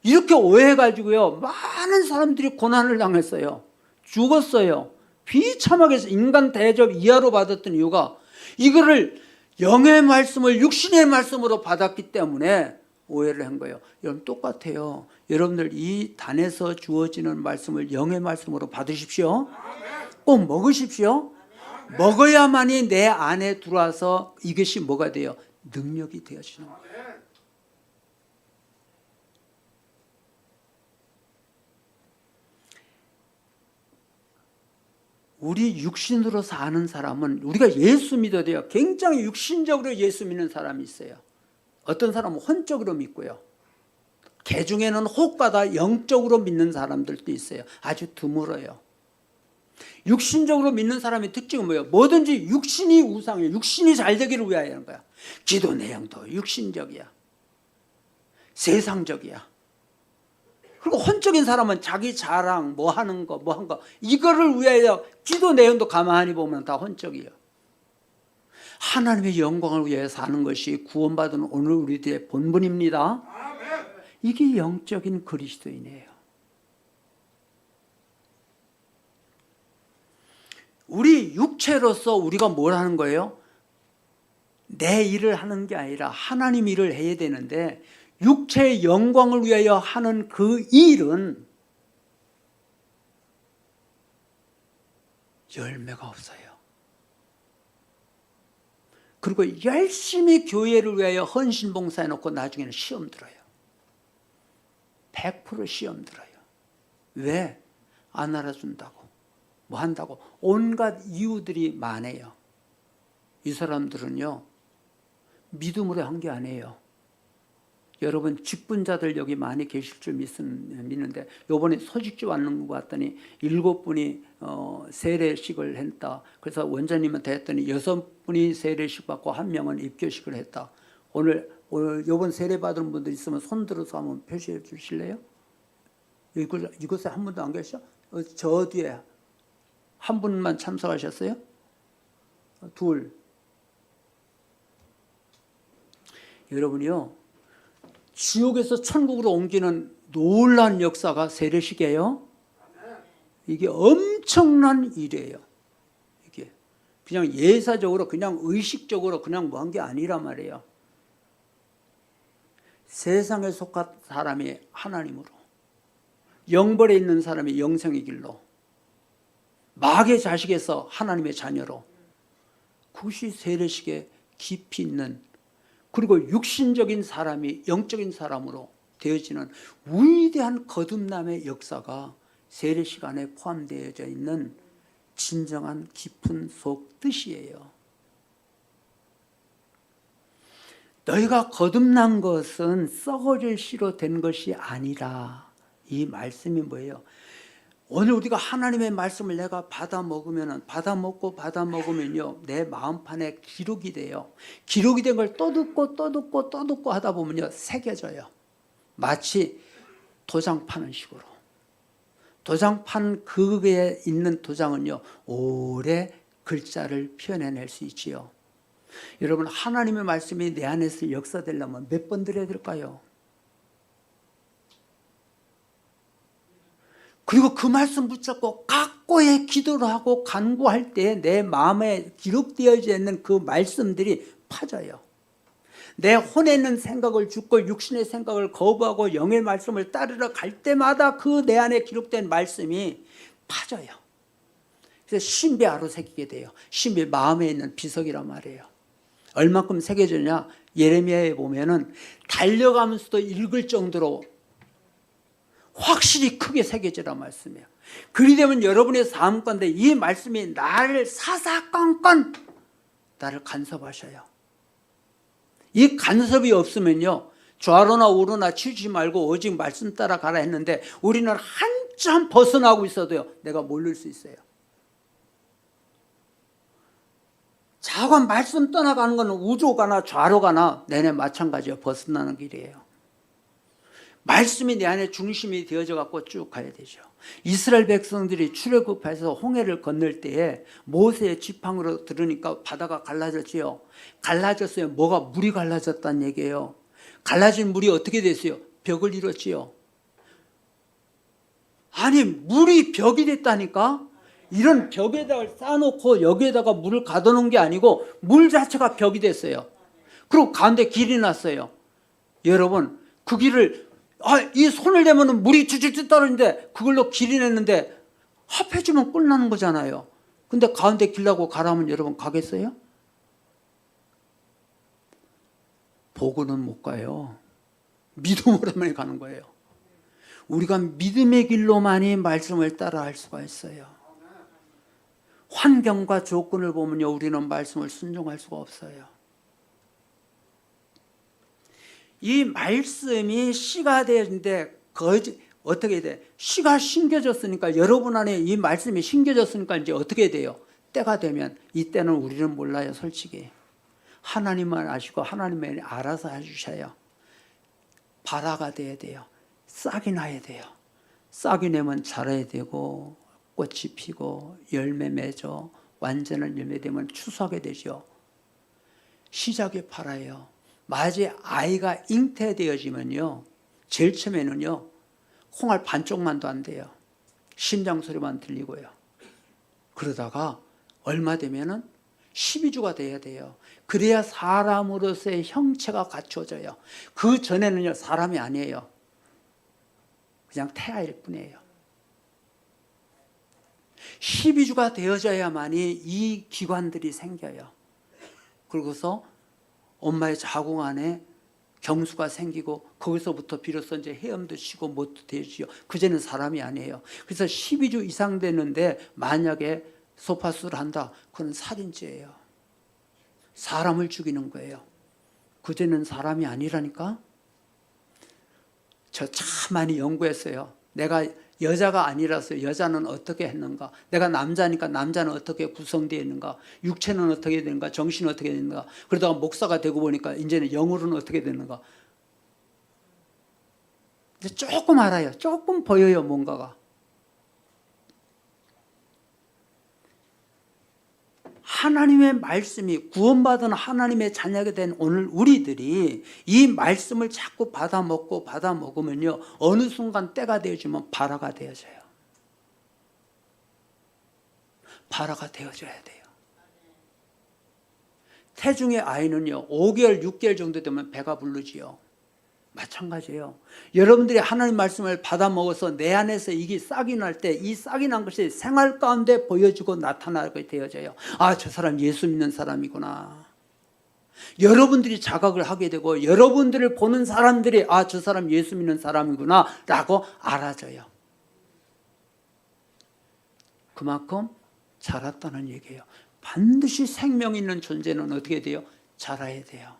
이렇게 오해해가지고요. 많은 사람들이 고난을 당했어요. 죽었어요. 비참하게 인간 대접 이하로 받았던 이유가 이거를 영의 말씀을 육신의 말씀으로 받았기 때문에 오해를 한 거예요. 여러분 똑같아요. 여러분들 이 단에서 주어지는 말씀을 영의 말씀으로 받으십시오. 꼭 먹으십시오. 먹어야만이 내 안에 들어와서 이것이 뭐가 돼요? 능력이 되어지는 거예요. 우리 육신으로 사는 사람은 우리가 예수 믿어야 돼요. 굉장히 육신적으로 예수 믿는 사람이 있어요. 어떤 사람은 혼적으로 믿고요. 개 중에는 혹받아 영적으로 믿는 사람들도 있어요. 아주 드물어요. 육신적으로 믿는 사람의 특징은 뭐예요? 뭐든지 육신이 우상이에요. 육신이 잘 되기를 위하여 하는 거야. 기도 내용도 육신적이야. 세상적이야. 그리고 혼적인 사람은 자기 자랑, 뭐 하는 거, 뭐 한 거, 이거를 위하여 기도 내용도 가만히 보면 다 혼적이에요. 하나님의 영광을 위해 사는 것이 구원받은 오늘 우리들의 본분입니다. 이게 영적인 그리스도인이에요. 우리 육체로서 우리가 뭘 하는 거예요? 내 일을 하는 게 아니라 하나님 일을 해야 되는데 육체의 영광을 위하여 하는 그 일은 열매가 없어요. 그리고 열심히 교회를 위하여 헌신봉사해놓고 나중에는 시험 들어요. 100% 시험 들어요. 왜? 안 알아준다고 뭐 한다고 온갖 이유들이 많아요. 이 사람들은요 믿음으로 한 게 아니에요. 여러분 직분자들 여기 많이 계실 줄 믿는데 요번에 소식지 왔는 것 같더니 7분이 세례식을 했다. 그래서 원장님한테 했더니 6분이 세례식 받고 1명은 입교식을 했다. 오늘 요번 세례 받은 분들 있으면 손 들어서 한번 표시해 주실래요? 이곳에 한 분도 안 계셔? 저 뒤에 한 분만 참석하셨어요? 둘. 여러분이요 지옥에서 천국으로 옮기는 놀라운 역사가 세례식이에요. 이게 엄청난 일이에요. 이게 그냥 예사적으로 그냥 의식적으로 그냥 뭐 한 게 아니란 말이에요. 세상에 속한 사람이 하나님으로, 영벌에 있는 사람이 영생의 길로, 마귀의 자식에서 하나님의 자녀로, 그것이 세례식에 깊이 있는, 그리고 육신적인 사람이 영적인 사람으로 되어지는 위대한 거듭남의 역사가 세례식 안에 포함되어져 있는 진정한 깊은 속 뜻이에요. 너희가 거듭난 것은 썩어질 씨로 된 것이 아니라, 이 말씀이 뭐예요? 오늘 우리가 하나님의 말씀을 내가 받아 먹으면요 내 마음판에 기록이 돼요. 기록이 된 걸 또 듣고 하다 보면요 새겨져요. 마치 도장 파는 식으로. 도장 판 그에 있는 도장은요 오래 글자를 표현해낼 수 있지요. 여러분 하나님의 말씀이 내 안에서 역사되려면 몇 번 드려야 될까요? 그리고 그 말씀 붙잡고 각고의 기도를 하고 간구할 때 내 마음에 기록되어져 있는 그 말씀들이 파져요. 내 혼에 있는 생각을 죽고 육신의 생각을 거부하고 영의 말씀을 따르러 갈 때마다 그 내 안에 기록된 말씀이 파져요. 그래서 신비 아로 새기게 돼요. 신비 마음에 있는 비석이란 말이에요. 얼마큼 새겨지냐? 예레미야에 보면은 달려가면서도 읽을 정도로 확실히 크게 새겨지란 말씀이에요. 그리 되면 여러분의 삶 가운데 이 말씀이 나를 사사건건 나를 간섭하셔요. 이 간섭이 없으면요, 좌로나 우로나 치우지 말고 오직 말씀 따라가라 했는데 우리는 한참 벗어나고 있어도요 내가 모를 수 있어요. 자관 말씀 떠나가는 건 우로 가나 좌로 가나 내내 마찬가지예요. 벗어나는 길이에요. 말씀이 내 안에 중심이 되어져 갖고 쭉 가야 되죠. 이스라엘 백성들이 출애굽해서 홍해를 건널 때에 모세의 지팡이로 들으니까 바다가 갈라졌지요. 갈라졌어요. 뭐가 물이 갈라졌다는 얘기예요. 갈라진 물이 어떻게 됐어요? 벽을 이뤘지요. 아니 물이 벽이 됐다니까. 이런 벽에다가 쌓아놓고 여기에다가 물을 가둬놓은 게 아니고 물 자체가 벽이 됐어요. 그리고 가운데 길이 났어요. 여러분 그 길을 이 손을 대면 물이 쭈쭈쭈 떨어지는데 그걸로 길이 냈는데 합해주면 끝나는 거잖아요. 근데 가운데 길 나고 가라면 여러분 가겠어요? 보고는 못 가요. 믿음으로만 가는 거예요. 우리가 믿음의 길로만이 말씀을 따라할 수가 있어요. 환경과 조건을 보면요 우리는 말씀을 순종할 수가 없어요. 이 말씀이 씨가 되는데 어떻게 돼? 씨가 심겨졌으니까 여러분 안에 이 말씀이 심겨졌으니까 이제 어떻게 돼요? 때가 되면 이 때는 우리는 몰라요. 솔직히 하나님만 아시고 하나님이 알아서 해주셔요. 발화가 돼야 돼요. 싹이 나야 돼요. 싹이 내면 자라야 되고 꽃이 피고 열매 맺어 완전한 열매 되면 추수하게 되죠. 시작이 발화예요. 마치 아이가 잉태되어지면요 제일 처음에는요 콩알 반쪽만도 안 돼요. 심장 소리만 들리고요. 그러다가 얼마 되면은 12주가 돼야 돼요. 그래야 사람으로서의 형체가 갖춰져요. 그 전에는요 사람이 아니에요. 그냥 태아일 뿐이에요. 12주가 되어져야만이 이 기관들이 생겨요. 그러고서 엄마의 자궁 안에 경수가 생기고 거기서부터 비로소 이제 헤엄도 치고 못도 되지요. 그제는 사람이 아니에요. 그래서 12주 이상 되는데 만약에 소파수를 한다, 그건 살인죄예요. 사람을 죽이는 거예요. 그제는 사람이 아니라니까. 저 참 많이 연구했어요. 내가 여자가 아니라서 여자는 어떻게 했는가, 내가 남자니까 남자는 어떻게 구성되어 있는가, 육체는 어떻게 되는가, 정신은 어떻게 되는가. 그러다가 목사가 되고 보니까 이제는 영으로는 어떻게 되는가. 이제 조금 알아요. 조금 보여요. 뭔가가. 하나님의 말씀이, 구원받은 하나님의 자녀가 된 오늘 우리들이 이 말씀을 자꾸 받아 먹으면요 어느 순간 때가 되어지면 발화가 되어져요. 발화가 되어져야 돼요. 태중의 아이는요 5개월 6개월 정도 되면 배가 부르지요. 마찬가지예요. 여러분들이 하나님 말씀을 받아 먹어서 내 안에서 이게 싹이 날 때 이 싹이 난 것이 생활 가운데 보여지고 나타나게 되어져요. 저 사람 예수 믿는 사람이구나. 여러분들이 자각을 하게 되고 여러분들을 보는 사람들이 저 사람 예수 믿는 사람이구나 라고 알아져요. 그만큼 자랐다는 얘기예요. 반드시 생명 있는 존재는 어떻게 돼요? 자라야 돼요.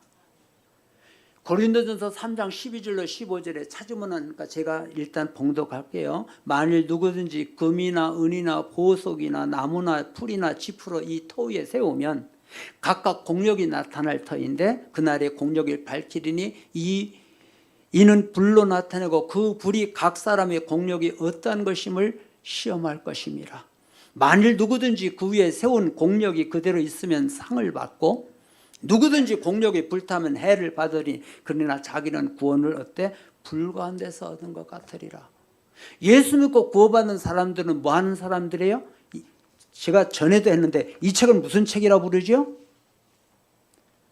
고린도전서 3장 12절로 15절에 찾으면은, 그러니까 제가 일단 봉독할게요. 만일 누구든지 금이나 은이나 보석이나 나무나 풀이나 지푸로 이 터 위에 세우면 각각 공력이 나타날 터인데 그날의 공력을 밝히리니 이는 불로 나타내고 그 불이 각 사람의 공력이 어떠한 것임을 시험할 것임이라. 만일 누구든지 그 위에 세운 공력이 그대로 있으면 상을 받고 누구든지 공력이 불타면 해를 받으리. 그러나 자기는 구원을 어때? 불 가운데서 얻은 것 같으리라. 예수 믿고 구원받는 사람들은 뭐 하는 사람들이에요? 제가 전에도 했는데 이 책은 무슨 책이라고 부르죠?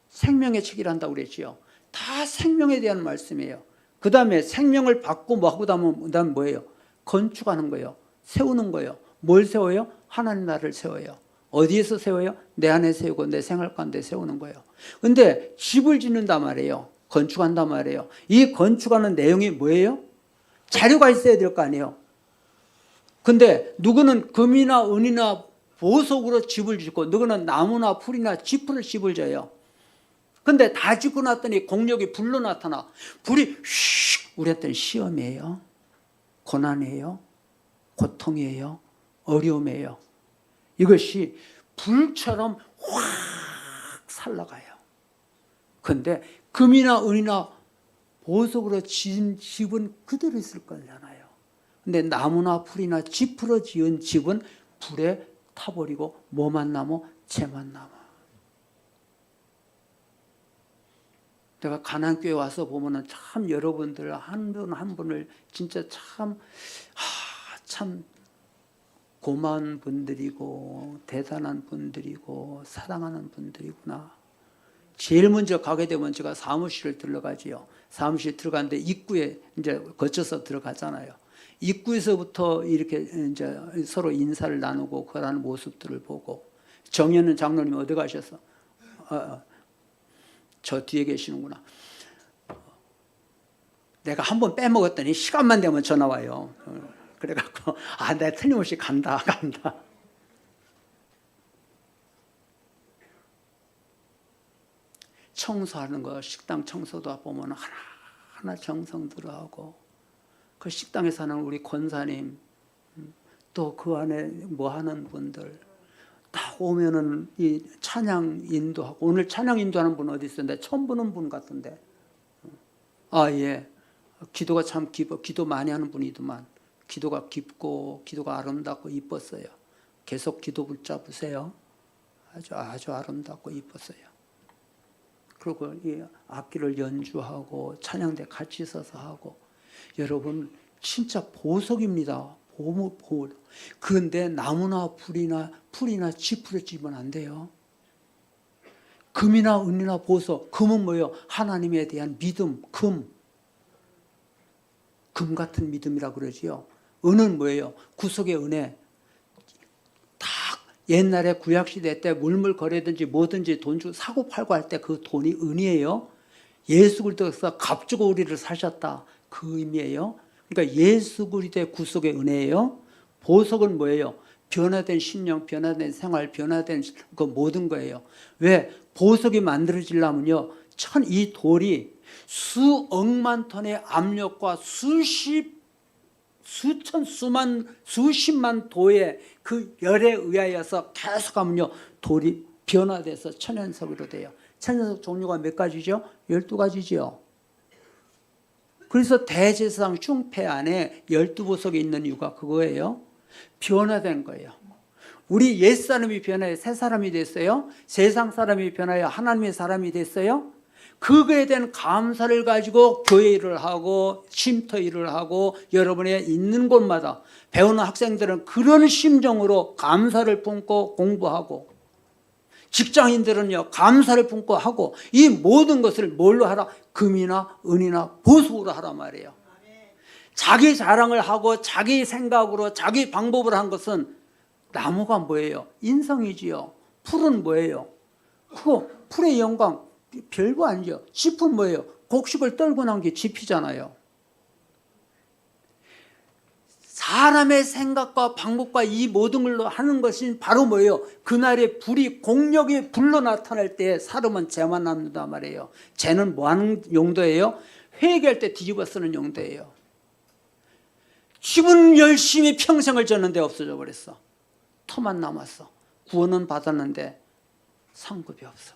생명의 책이란다고 그랬지요. 다 생명에 대한 말씀이에요. 그 다음에 생명을 받고 뭐 하고 다음에 뭐예요? 건축하는 거예요. 세우는 거예요. 뭘 세워요? 하나님 나라를 세워요. 어디에서 세워요? 내 안에 세우고 내 생활 가운데 세우는 거예요. 근데 집을 짓는단 말이에요. 건축한단 말이에요. 이 건축하는 내용이 뭐예요? 자료가 있어야 될 거 아니에요. 근데 누구는 금이나 은이나 보석으로 집을 짓고 누구는 나무나 풀이나 지푸를 집을 져요. 근데 다 짓고 났더니 공력이 불로 나타나. 불이 휙 우리한테는 시험이에요. 고난이에요. 고통이에요. 어려움이에요. 이것이 불처럼 확 살아가요. 근데 금이나 은이나 보석으로 지은 집은 그대로 있을 거잖아요. 근데 나무나 풀이나 지푸로 지은 집은 불에 타버리고 뭐만 남아? 재만 남아. 내가 가난교회 와서 보면은 참 여러분들 한 분 한 분을 진짜 참 고마운 분들이고 대단한 분들이고 사랑하는 분들이구나. 제일 먼저 가게 되면 제가 사무실을 들어가지요. 사무실 들어가는데 입구에 이제 거쳐서 들어가잖아요. 입구에서부터 이렇게 이제 서로 인사를 나누고 그러는 모습들을 보고. 정현은 장로님 어디 가셨어? 저 뒤에 계시는구나. 내가 한번 빼먹었더니 시간만 되면 전화 와요. 그래갖고 내가 틀림없이 간다. 청소하는 거, 식당 청소도 보면 하나하나 정성 들어가고, 그 식당에 사는 우리 권사님, 또 그 안에 뭐 하는 분들 다 오면은 이 찬양 인도하고. 오늘 찬양 인도하는 분 어디 있었는데 처음 보는 분 같은데. 예. 기도가 참 기도 많이 하는 분이더만. 기도가 깊고 기도가 아름답고 이뻤어요. 계속 기도 붙잡으세요. 아주 아름답고 이뻤어요. 그리고 이 악기를 연주하고 찬양대 같이 서서 하고. 여러분 진짜 보석입니다. 보물. 그런데 나무나 풀이나 지푸를 집으면 안 돼요. 금이나 은이나 보석. 금은 뭐예요? 하나님에 대한 믿음. 금 같은 믿음이라 그러지요. 은은 뭐예요? 구속의 은혜. 다 옛날에 구약시대 때 물물거래든지 뭐든지 돈 주고 사고 팔고 할 때 그 돈이 은이에요. 예수 그리스도께서 값주고 우리를 사셨다. 그 의미예요. 그러니까 예수 그리스도의 구속의 은혜예요. 보석은 뭐예요? 변화된 심령, 변화된 생활, 변화된 그 모든 거예요. 왜? 보석이 만들어지려면요, 이 돌이 수억만 톤의 압력과 수십만 도의 그 열에 의하여서 계속하면요, 돌이 변화돼서 천연석으로 돼요. 천연석 종류가 몇 가지죠? 12가지죠. 그래서 대제사장 흉패 안에 12보석이 있는 이유가 그거예요. 변화된 거예요. 우리 옛사람이 변하여 새 사람이 됐어요. 세상 사람이 변하여 하나님의 사람이 됐어요. 그거에 대한 감사를 가지고 교회 일을 하고 쉼터 일을 하고 여러분의 있는 곳마다 배우는 학생들은 그런 심정으로 감사를 품고 공부하고, 직장인들은요 감사를 품고 하고, 이 모든 것을 뭘로 하라? 금이나 은이나 보석으로 하라 말이에요. 자기 자랑을 하고 자기 생각으로 자기 방법으로 한 것은, 나무가 뭐예요? 인성이지요. 풀은 뭐예요? 그거 풀의 영광 별거 아니죠. 짚은 뭐예요? 곡식을 떨고 난 게 짚이잖아요. 사람의 생각과 방법과 이 모든 걸로 하는 것이 바로 뭐예요? 그날의 불이 공력이 불로 나타날 때 사람은 재만 남는단 말이에요. 재는 뭐 하는 용도예요? 회개할 때 뒤집어 쓰는 용도예요. 집은 열심히 평생을 졌는데 없어져 버렸어. 터만 남았어. 구원은 받았는데 상급이 없어.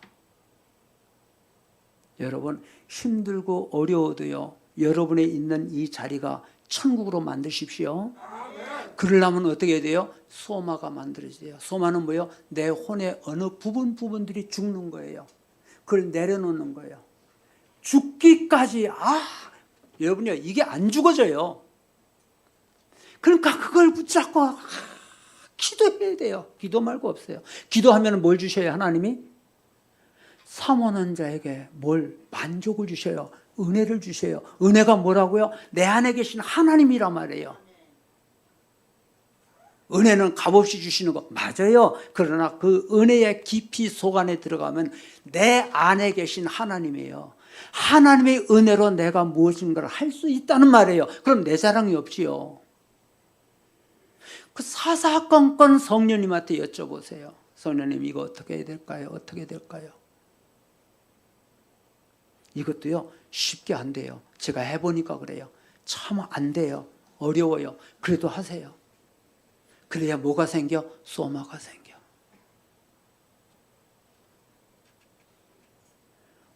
여러분 힘들고 어려워도요, 여러분의 있는 이 자리가 천국으로 만드십시오. 그러려면 어떻게 해야 돼요? 소마가 만들어져요. 소마는 뭐예요? 내 혼의 어느 부분들이 죽는 거예요. 그걸 내려놓는 거예요. 죽기까지. 여러분요, 이게 안 죽어져요. 그러니까 그걸 붙잡고 기도해야 돼요. 기도 말고 없어요. 기도하면 뭘 주셔요? 하나님이 사모하는 자에게 뭘? 만족을 주셔요. 은혜를 주셔요. 은혜가 뭐라고요? 내 안에 계신 하나님이란 말이에요. 은혜는 값없이 주시는 거 맞아요. 그러나 그 은혜의 깊이 속 안에 들어가면 내 안에 계신 하나님이에요. 하나님의 은혜로 내가 무엇인가를 할 수 있다는 말이에요. 그럼 내 자랑이 없지요. 그 사사건건 성령님한테 여쭤보세요. 성령님 이거 어떻게 해야 될까요? 어떻게 될까요? 이것도요 쉽게 안 돼요. 제가 해보니까 그래요. 참 안 돼요. 어려워요. 그래도 하세요. 그래야 뭐가 생겨? 소마가 생겨.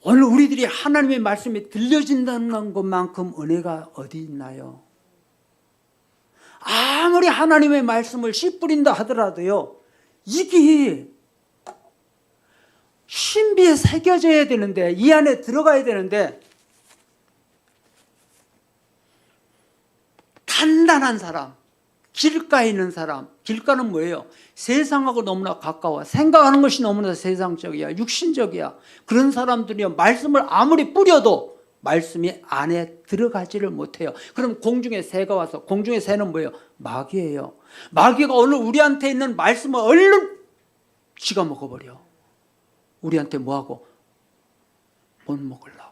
오늘 우리들이 하나님의 말씀이 들려진다는 것만큼 은혜가 어디 있나요? 아무리 하나님의 말씀을 씨 뿌린다 하더라도요, 이게 신비에 새겨져야 되는데, 이 안에 들어가야 되는데, 단단한 사람, 길가에 있는 사람, 길가는 뭐예요? 세상하고 너무나 가까워. 생각하는 것이 너무나 세상적이야. 육신적이야. 그런 사람들이 말씀을 아무리 뿌려도 말씀이 안에 들어가지를 못해요. 그럼 공중에 새가 와서, 공중에 새는 뭐예요? 마귀예요. 마귀가 오늘 우리한테 있는 말씀을 얼른 쥐가 먹어버려. 우리한테 뭐하고? 못 먹으려고.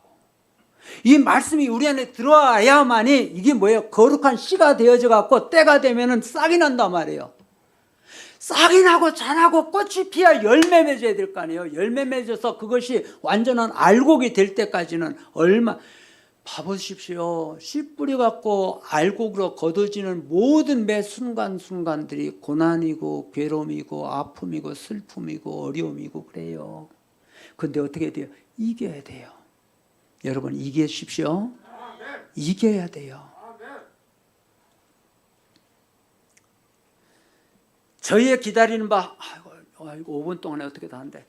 이 말씀이 우리 안에 들어와야만이 이게 뭐예요? 거룩한 씨가 되어져 갖고 때가 되면은 싹이 난단 말이에요. 싹이 나고 자라고 꽃이 피야 열매 맺어야 될 거 아니에요. 열매 맺어서 그것이 완전한 알곡이 될 때까지는 얼마, 봐보십시오. 씨 뿌려 갖고 알곡으로 거둬지는 모든 매 순간순간들이 고난이고 괴로움이고 아픔이고 슬픔이고 어려움이고 그래요. 근데 어떻게 돼요? 이겨야 돼요. 여러분 이기십시오. 이겨야 돼요. 저희의 기다리는 바, 아이고 5분 동안에 어떻게 다 한대.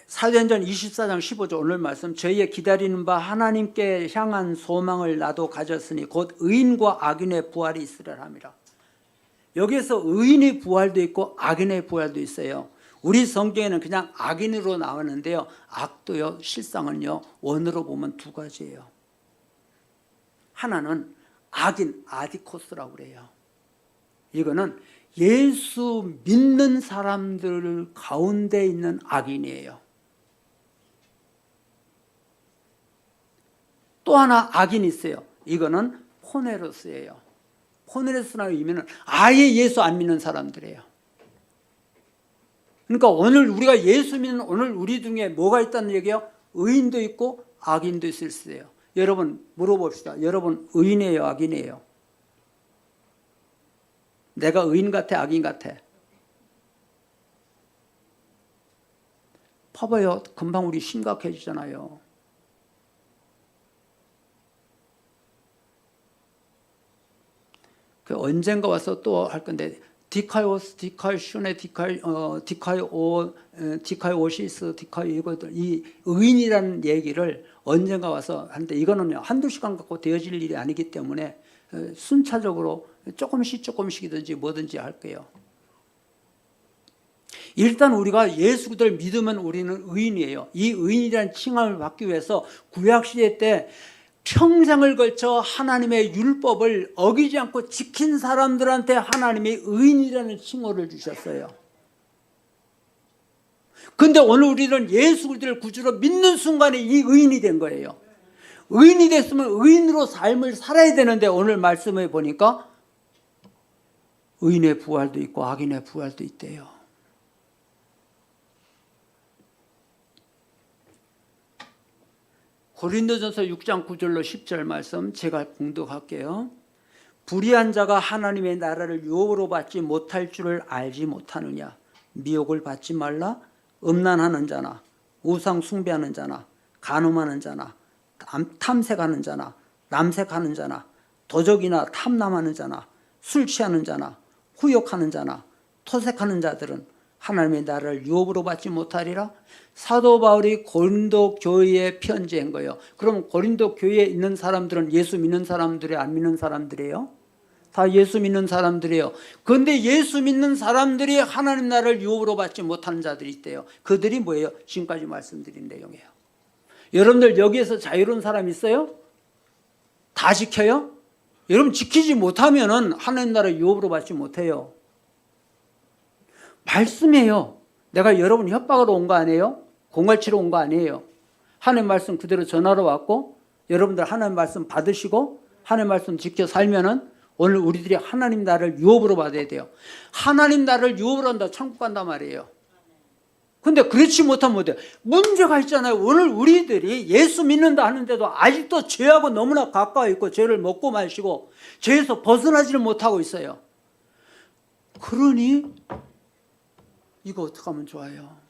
사도행전 24장 15절 오늘 말씀, 저희의 기다리는 바 하나님께 향한 소망을 나도 가졌으니 곧 의인과 악인의 부활이 있으리라 함이라. 여기에서 의인의 부활도 있고 악인의 부활도 있어요. 우리 성경에는 그냥 악인으로 나오는데요, 악도요 실상은요 원어로 보면 두 가지예요. 하나는 악인, 아디코스라고 그래요. 이거는 예수 믿는 사람들 가운데 있는 악인이에요. 또 하나 악인이 있어요. 이거는 포네로스예요. 포네로스라는 의미는 아예 예수 안 믿는 사람들이에요. 그러니까 오늘 우리가 예수 믿는 오늘 우리 중에 뭐가 있다는 얘기예요? 의인도 있고 악인도 있을 수 있어요. 여러분 물어봅시다. 여러분 의인이에요, 악인이에요? 내가 의인 같아, 악인 같아? 봐봐요. 금방 우리 심각해지잖아요. 그 언젠가 와서 또 할 건데, 디카이오스, 디카이슈네, 디카이오시스, 이것들, 이 의인이라는 얘기를 언젠가 와서 하는데, 이거는 한두 시간 갖고 되어질 일이 아니기 때문에 순차적으로 조금씩이든지 뭐든지 할게요. 일단 우리가 예수 그리스도를 믿으면 우리는 의인이에요. 이 의인이라는 칭함을 받기 위해서 구약시대 때 평생을 걸쳐 하나님의 율법을 어기지 않고 지킨 사람들한테 하나님이 의인이라는 칭호를 주셨어요. 그런데 오늘 우리는 예수 그리스도를 구주로 믿는 순간에 이 의인이 된 거예요. 의인이 됐으면 의인으로 삶을 살아야 되는데, 오늘 말씀해 보니까 의인의 부활도 있고 악인의 부활도 있대요. 고린도전서 6장 9절로 10절 말씀 제가 봉독할게요. 불의한 자가 하나님의 나라를 유혹으로 받지 못할 줄을 알지 못하느냐. 미혹을 받지 말라. 음란하는 자나 우상 숭배하는 자나 간음하는 자나 탐색하는 자나 남색하는 자나 도적이나 탐남하는 자나 술 취하는 자나 후욕하는 자나 토색하는 자들은 하나님의 나라를 유업으로 받지 못하리라. 사도 바울이 고린도 교회에 편지한 거예요. 그럼 고린도 교회에 있는 사람들은 예수 믿는 사람들이 안 믿는 사람들이에요? 다 예수 믿는 사람들이에요. 그런데 예수 믿는 사람들이 하나님 나라를 유업으로 받지 못하는 자들이 있대요. 그들이 뭐예요? 지금까지 말씀드린 내용이에요. 여러분들 여기에서 자유로운 사람 있어요? 다 지켜요? 여러분 지키지 못하면은 하나님 나라 유업으로 받지 못해요. 말씀이에요. 내가 여러분 협박으로 온 거 아니에요? 공갈치로 온 거 아니에요. 하나님 말씀 그대로 전하러 왔고 여러분들 하나님 말씀 받으시고 하나님 말씀 지켜 살면은 오늘 우리들이 하나님 나라를 유업으로 받아야 돼요. 하나님 나라를 유업으로 한다 천국 간단 말이에요. 근데 그렇지 못하면 못해요. 문제가 있잖아요. 오늘 우리들이 예수 믿는다 하는데도 아직도 죄하고 너무나 가까워 있고 죄를 먹고 마시고 죄에서 벗어나지를 못하고 있어요. 그러니 이거 어떻게 하면 좋아요?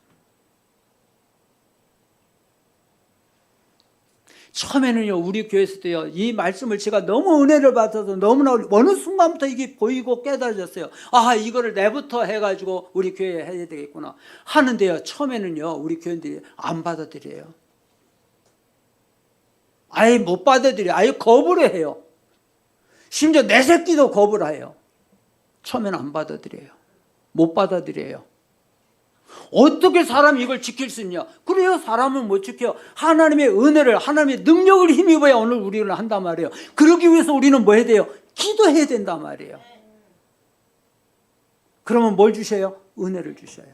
처음에는요 우리 교회에서도요 이 말씀을 제가 너무 은혜를 받아서 너무나 어느 순간부터 이게 보이고 깨달아졌어요. 아 이거를 내부터 해가지고 우리 교회에 해야 되겠구나 하는데요 처음에는요 우리 교인들이 안 받아들여요. 아예 못 받아들여요. 아예 거부를 해요. 심지어 내 새끼도 거부를 해요. 처음에는 안 받아들여요. 못 받아들여요. 어떻게 사람이 이걸 지킬 수 있냐? 그래요 사람은 못 지켜요. 하나님의 은혜를 하나님의 능력을 힘입어야 오늘 우리를 한단 말이에요. 그러기 위해서 우리는 뭐 해야 돼요? 기도해야 된단 말이에요. 그러면 뭘 주셔요? 은혜를 주셔요.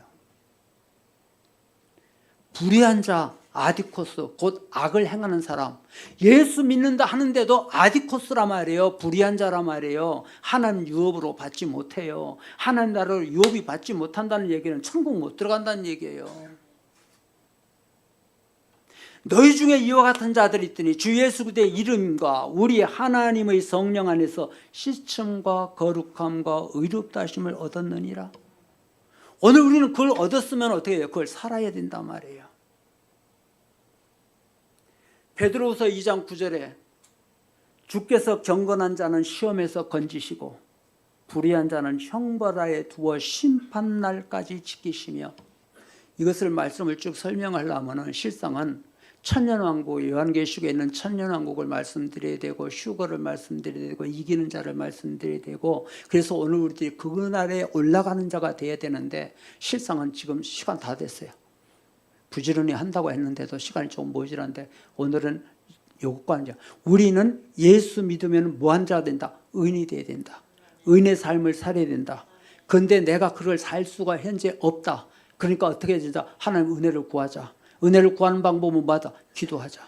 불의한 자 아디코스 곧 악을 행하는 사람 예수 믿는다 하는데도 아디코스라 말이에요. 불의한 자라 말이에요. 하나님 유업으로 받지 못해요. 하나님 나라를 유업이 받지 못한다는 얘기는 천국 못 들어간다는 얘기예요. 너희 중에 이와 같은 자들이 있더니 주 예수 그리스도의 이름과 우리 하나님의 성령 안에서 씻음과 거룩함과 의롭다 하심을 얻었느니라. 오늘 우리는 그걸 얻었으면 어떻게 해요? 그걸 살아야 된단 말이에요. 베드로후서 2장 9절에 주께서 경건한 자는 시험에서 건지시고 불의한 자는 형벌하에 두어 심판날까지 지키시며 이것을 말씀을 쭉 설명하려면 실상은 천년왕국 요한계시록에 있는 천년왕국을 말씀드려야 되고 휴거를 말씀드려야 되고 이기는 자를 말씀드려야 되고 그래서 오늘 우리들이 그날에 올라가는 자가 돼야 되는데 실상은 지금 시간 다 됐어요. 부지런히 한다고 했는데도 시간이 좀 모자란데 오늘은 요것과 앉아. 우리는 예수 믿으면 뭐한 자가 된다? 의인이 돼야 된다. 의인의 삶을 살아야 된다. 그런데 내가 그걸 살 수가 현재 없다. 그러니까 어떻게 해야 된다? 하나님 은혜를 구하자. 은혜를 구하는 방법은 뭐다? 기도하자.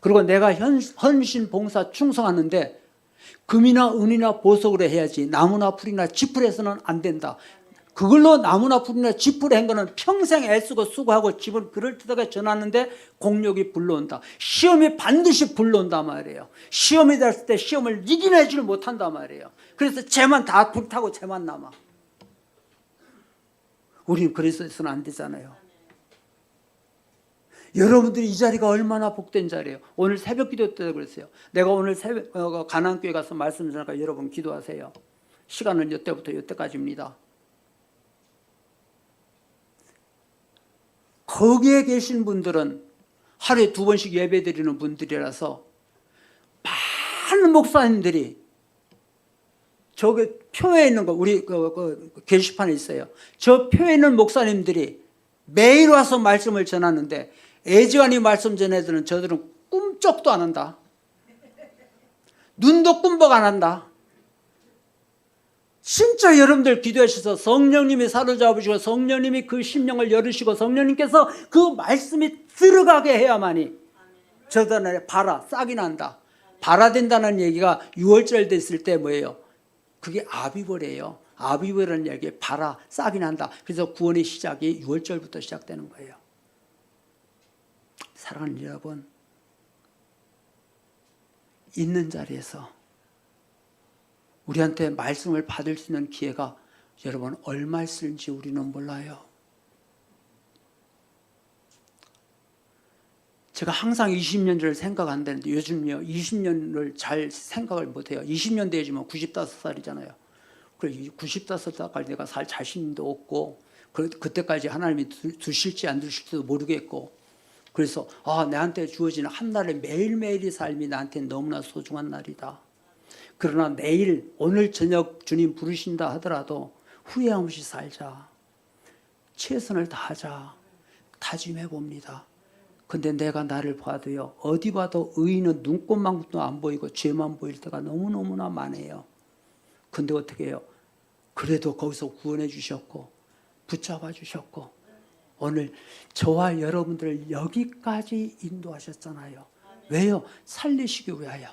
그리고 내가 헌신, 봉사, 충성하는데 금이나 은이나 보석으로 해야지 나무나 풀이나 지풀에서는 안 된다. 그걸로 나무나 풀이나 지풀에 한 거는 평생 애쓰고 수고하고 집을 그럴듯하게 전하는데 공력이 불러온다. 시험이 반드시 불러온단 말이에요. 시험이 됐을 때 시험을 이겨내지를 못한단 말이에요. 그래서 쟤만 다 불타고 쟤만 남아. 우리는 그래서 해서는 안 되잖아요. 여러분들이 이 자리가 얼마나 복된 자리예요. 오늘 새벽 기도 때 그랬어요. 내가 오늘 새벽 가나안교회 가서 말씀 전하니까 여러분 기도하세요. 시간은 이때부터 이때까지입니다. 거기에 계신 분들은 하루에 2번씩 예배 드리는 분들이라서 많은 목사님들이 저기 표에 있는 거 우리 게시판에 있어요. 저 표에 있는 목사님들이 매일 와서 말씀을 전하는데 애지간히 말씀 전해드는 저들은 꿈쩍도 안 한다. 눈도 꿈벅 안 한다. 진짜 여러분들 기도하셔서 성령님이 사로잡으시고 성령님이 그 심령을 열으시고 성령님께서 그 말씀이 들어가게 해야만이 저들은 발아 싹이 난다. 발아 된다는 얘기가 6월절 됐을 때 뭐예요? 그게 아비벌이에요. 아비벌이라는 얘기에 발아 싹이 난다. 그래서 구원의 시작이 6월절부터 시작되는 거예요. 사랑하는 여러분, 있는 자리에서 우리한테 말씀을 받을 수 있는 기회가 여러분 얼마 있을지 우리는 몰라요. 제가 항상 20년을 생각한다는데 요즘요 20년을 잘 생각을 못해요. 20년 되지만 95살이잖아요. 그래서 95살까지 내가 살 자신도 없고 그때까지 하나님이 두실지 안 두실지도 모르겠고 그래서 내한테 주어지는 한 날의 매일매일의 삶이 나한테는 너무나 소중한 날이다. 그러나 내일 오늘 저녁 주님 부르신다 하더라도 후회함 없이 살자. 최선을 다하자. 다짐해 봅니다. 근데 내가 나를 봐도요, 어디 봐도 의인은 눈꽃만큼도 안 보이고 죄만 보일 때가 너무너무나 많아요. 근데 어떻게 해요? 그래도 거기서 구원해 주셨고 붙잡아 주셨고 오늘 저와 여러분들을 여기까지 인도하셨잖아요. 왜요? 살리시기 위하여,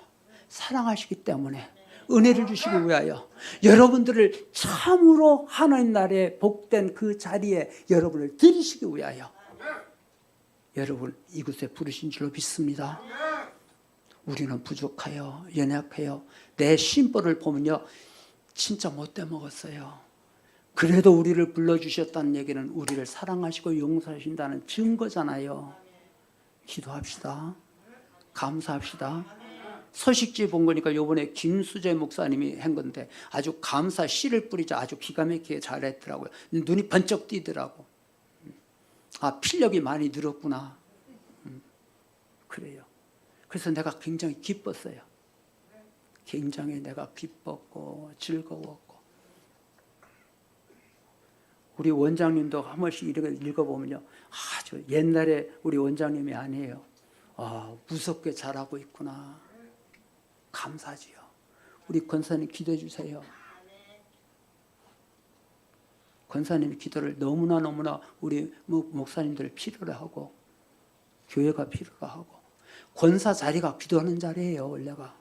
사랑하시기 때문에, 은혜를 주시기 위하여, 여러분들을 참으로 하나님 나라의 복된 그 자리에 여러분을 들이시기 위하여 여러분 이곳에 부르신 줄로 믿습니다. 우리는 부족하여 연약해요. 내 심벌을 보면요, 진짜 못돼 먹었어요. 그래도 우리를 불러주셨다는 얘기는 우리를 사랑하시고 용서하신다는 증거잖아요. 기도합시다. 감사합시다. 서식지 본 거니까 요번에 김수재 목사님이 한 건데 아주 감사 씨를 뿌리자 아주 기가 막히게 잘했더라고요. 눈이 번쩍 띄더라고. 아, 필력이 많이 늘었구나. 그래요. 그래서 내가 굉장히 기뻤어요. 굉장히 내가 기뻤고 즐거웠고. 우리 원장님도 한 번씩 이렇게 읽어보면요, 아주 옛날에 우리 원장님이 아니에요. 아, 무섭게 잘하고 있구나. 감사지요. 우리 권사님 기도해 주세요. 권사님의 기도를 너무나 우리 목사님들 필요로 하고 교회가 필요로 하고 권사 자리가 기도하는 자리예요. 원래가.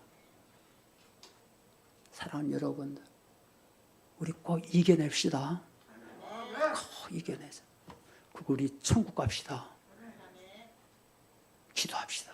사랑하는 여러분들, 우리 꼭 이겨냅시다. 꼭 이겨내서 우리 천국 갑시다. 기도합시다.